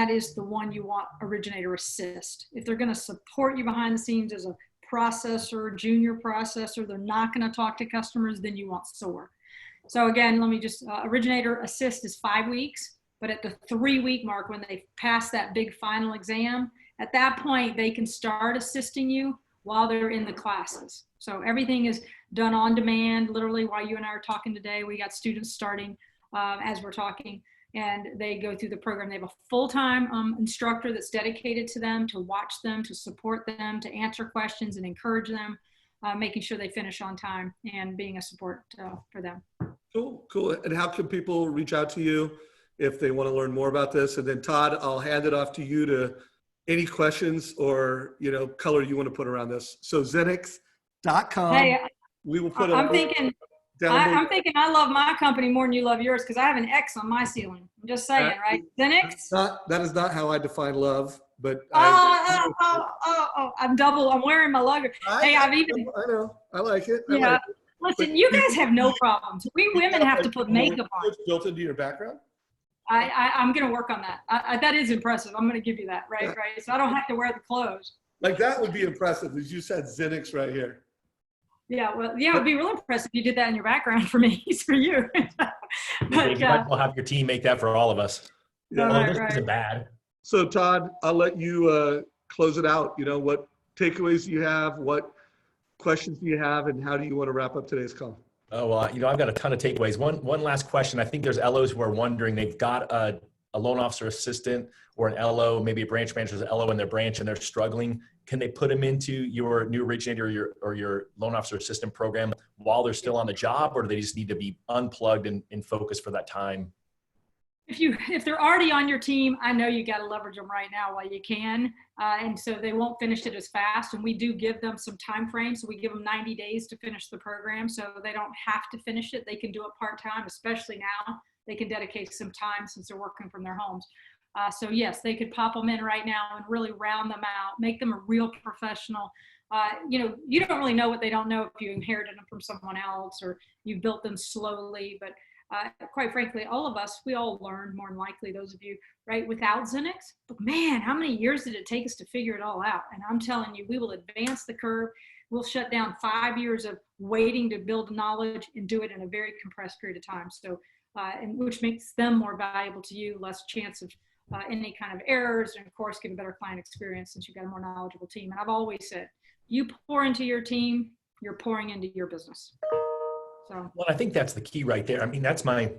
is the one you want Originator Assist. If they're going to support you behind the scenes as a processor, junior processor, they're not going to talk to customers, then you want SOAR. So again, let me just, Originator Assist is 5 weeks, but at the 3 week mark, when they pass that big final exam, at that point, they can start assisting you while they're in the classes. So everything is done on demand, literally while you and I are talking today. We got students starting as we're talking, and they go through the program. They have a full-time instructor that's dedicated to them, to watch them, to support them, to answer questions and encourage them, making sure they finish on time and being a support for them. Cool. And how can people reach out to you if they want to learn more about this? And then Todd, I'll hand it off to you to any questions or, color you want to put around this. So Zenix.com. Hey, we will put I'm thinking I love my company more than you love yours because I have an X on my ceiling. I'm just saying, right? Zenix? That is not how I define love, but I'm wearing my logo. I know. I like it. Yeah. Listen, you guys have no problems. We women have to put makeup on. It's built into your background? I'm going to work on that. That is impressive. I'm going to give you that, right? So I don't have to wear the clothes. Like that would be impressive, as you said, Zenix right here. Yeah, well, yeah, it would be real impressive if you did that in your background for me. It's for you. We'll have your team make that for all of us. Yeah. This isn't bad. So Todd, I'll let you close it out. What takeaways do you have? What questions do you have? And how do you want to wrap up today's call? Oh, well, I've got a ton of takeaways. One last question. I think there's LOs who are wondering, they've got a loan officer assistant or an LO, maybe a branch manager's LO in their branch, and they're struggling. Can they put them into your new originator or your loan officer assistant program while they're still on the job, or do they just need to be unplugged and focused for that time? If they're already on your team, I know you got to leverage them right now while you can. And so they won't finish it as fast. And we do give them some time frames. So we give them 90 days to finish the program. So they don't have to finish it. They can do it part-time, especially now. They can dedicate some time since they're working from their homes. So yes, they could pop them in right now and really round them out, make them a real professional. You know, you don't really know what they don't know if you inherited them from someone else or you built them slowly. But quite frankly, all of us, we all learned, more than likely, those of you, right, without Zenix. But man, how many years did it take us to figure it all out? And I'm telling you, we will advance the curve. We'll shut down 5 years of waiting to build knowledge and do it in a very compressed period of time. So, and which makes them more valuable to you, less chance of any kind of errors, and of course, give a better client experience since you've got a more knowledgeable team. And I've always said, you pour into your team, you're pouring into your business. So, well, I think that's the key right there. I mean, that's my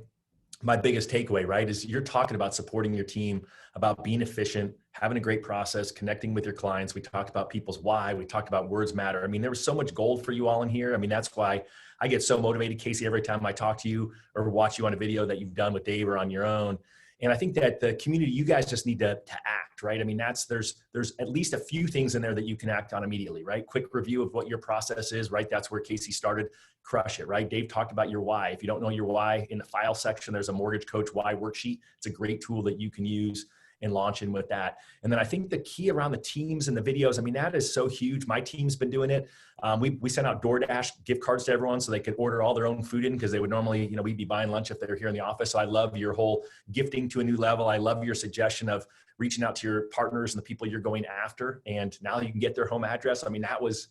biggest takeaway, right? Is you're talking about supporting your team, about being efficient, having a great process, connecting with your clients. We talked about people's why. We talked about words matter. I mean, there was so much gold for you all in here. I mean, that's why I get so motivated, Casey, every time I talk to you or watch you on a video that you've done with Dave or on your own. And I think that the community, you guys just need to act, right? I mean, there's at least a few things in there that you can act on immediately, right? Quick review of what your process is, right? That's where Casey started. Crush it, right? Dave talked about your why. If you don't know your why, in the file section, there's a Mortgage Coach Why worksheet. It's a great tool that you can use and launch in with that. And then I think the key around the teams and the videos, I mean, that is so huge. My team's been doing it. We sent out DoorDash gift cards to everyone so they could order all their own food in, because they would normally, you know, we'd be buying lunch if they're here in the office. So I love your whole gifting to a new level. I love your suggestion of reaching out to your partners and the people you're going after. And now you can get their home address. I mean, that was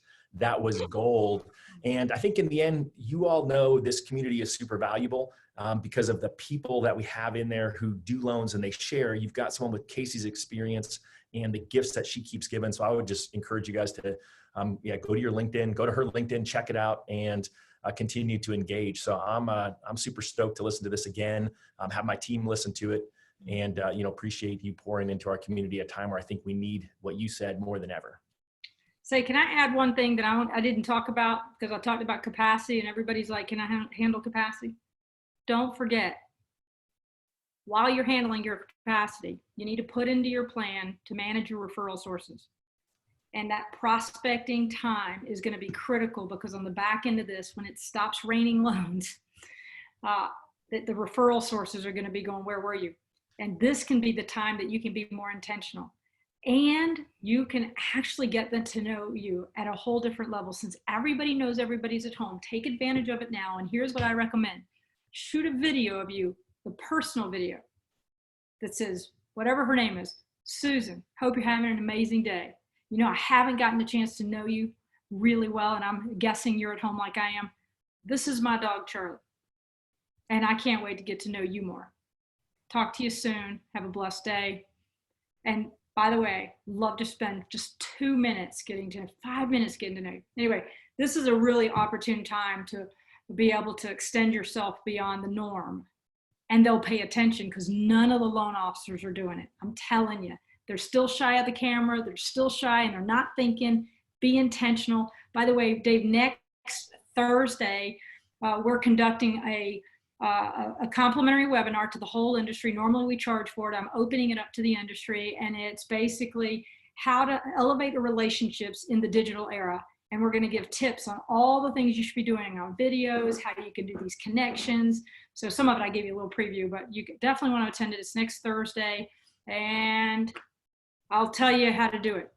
gold. And I think in the end, you all know this community is super valuable because of the people that we have in there who do loans and they share. You've got someone with Casey's experience and the gifts that she keeps giving. So I would just encourage you guys to go to your LinkedIn, go to her LinkedIn, check it out, and continue to engage. So I'm super stoked to listen to this again, have my team listen to it, and appreciate you pouring into our community at a time where I think we need what you said more than ever. Say, can I add one thing that I didn't talk about, because I talked about capacity and everybody's like, can I handle capacity? Don't forget, while you're handling your capacity, you need to put into your plan to manage your referral sources. And that prospecting time is going to be critical, because on the back end of this, when it stops raining loans, the referral sources are going to be going, where were you? And this can be the time that you can be more intentional. And you can actually get them to know you at a whole different level. Since everybody knows everybody's at home, take advantage of it now. And here's what I recommend. Shoot a video of you, the personal video that says, whatever her name is, Susan, hope you're having an amazing day. You know, I haven't gotten a chance to know you really well, and I'm guessing you're at home like I am. This is my dog, Charlie. And I can't wait to get to know you more. Talk to you soon. Have a blessed day. And by the way, love to spend just 5 minutes getting to know you. Anyway, this is a really opportune time to be able to extend yourself beyond the norm. And they'll pay attention, because none of the loan officers are doing it. I'm telling you, they're still shy of the camera. They're still shy and they're not thinking. Be intentional. By the way, Dave, next Thursday, we're conducting a complimentary webinar to the whole industry. Normally we charge for it. I'm opening it up to the industry, and it's basically how to elevate the relationships in the digital era. And we're going to give tips on all the things you should be doing on videos, how you can do these connections. So some of it I gave you a little preview, but you definitely want to attend it. It's next Thursday, and I'll tell you how to do it.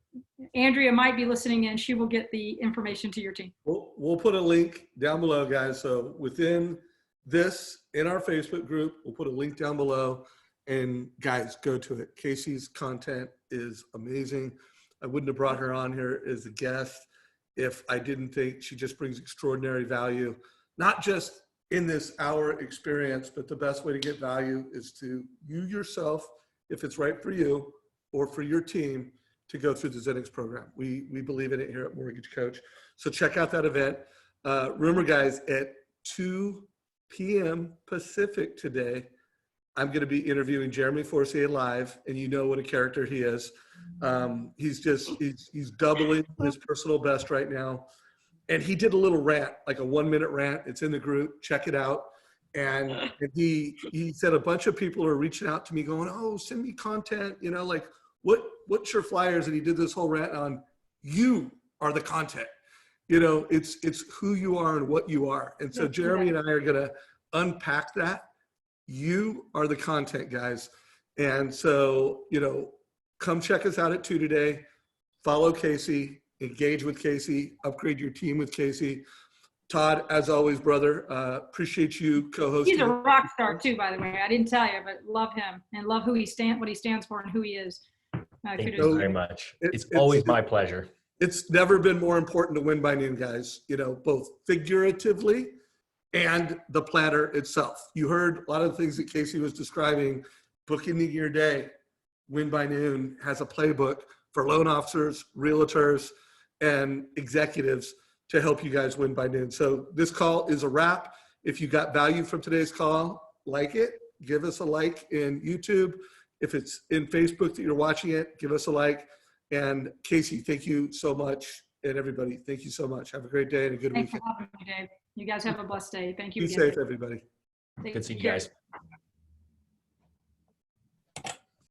Andrea might be listening in. She will get the information to your team. We'll put a link down below, guys. So within this, in our Facebook group, we'll put a link down below, and guys, go to it. Casey's content is amazing. I wouldn't have brought her on here as a guest if I didn't think she just brings extraordinary value, not just in this hour experience, but the best way to get value is to you yourself, if it's right for you or for your team, to go through the Zenix program. We believe in it here at Mortgage Coach. So check out that event. Remember, guys, at 2 p.m. Pacific today, I'm going to be interviewing Jeremy Forcier live, and you know what a character he is. He's doubling his personal best right now. And he did a little rant, like a 1-minute rant. It's in the group. Check it out. And he said a bunch of people are reaching out to me going, oh, send me content, you know, like what's your flyers? And he did this whole rant on, you are the content. You know, it's who you are and what you are. And so Jeremy and I are going to unpack that. You are the content, guys. And so, come check us out at 2 today. Follow Casey, engage with Casey, upgrade your team with Casey. Todd, as always, brother, appreciate you co-hosting. He's a rock star too, by the way. I didn't tell you, but love him and love what he stands for and who he is. Thank you very much. It's always my pleasure. It's never been more important to win by noon, guys, both figuratively and the planner itself. You heard a lot of the things that Casey was describing. Booking your day, win by noon has a playbook for loan officers, realtors, and executives to help you guys win by noon. So this call is a wrap. If you got value from today's call, like it, give us a like in YouTube. If it's in Facebook that you're watching it, give us a like. And Casey, thank you so much. And everybody, thank you so much. Have a great day and a good weekend. Thanks for having me, Dave. You guys have a blessed day. Thank you. Be safe, everybody. Good seeing you guys.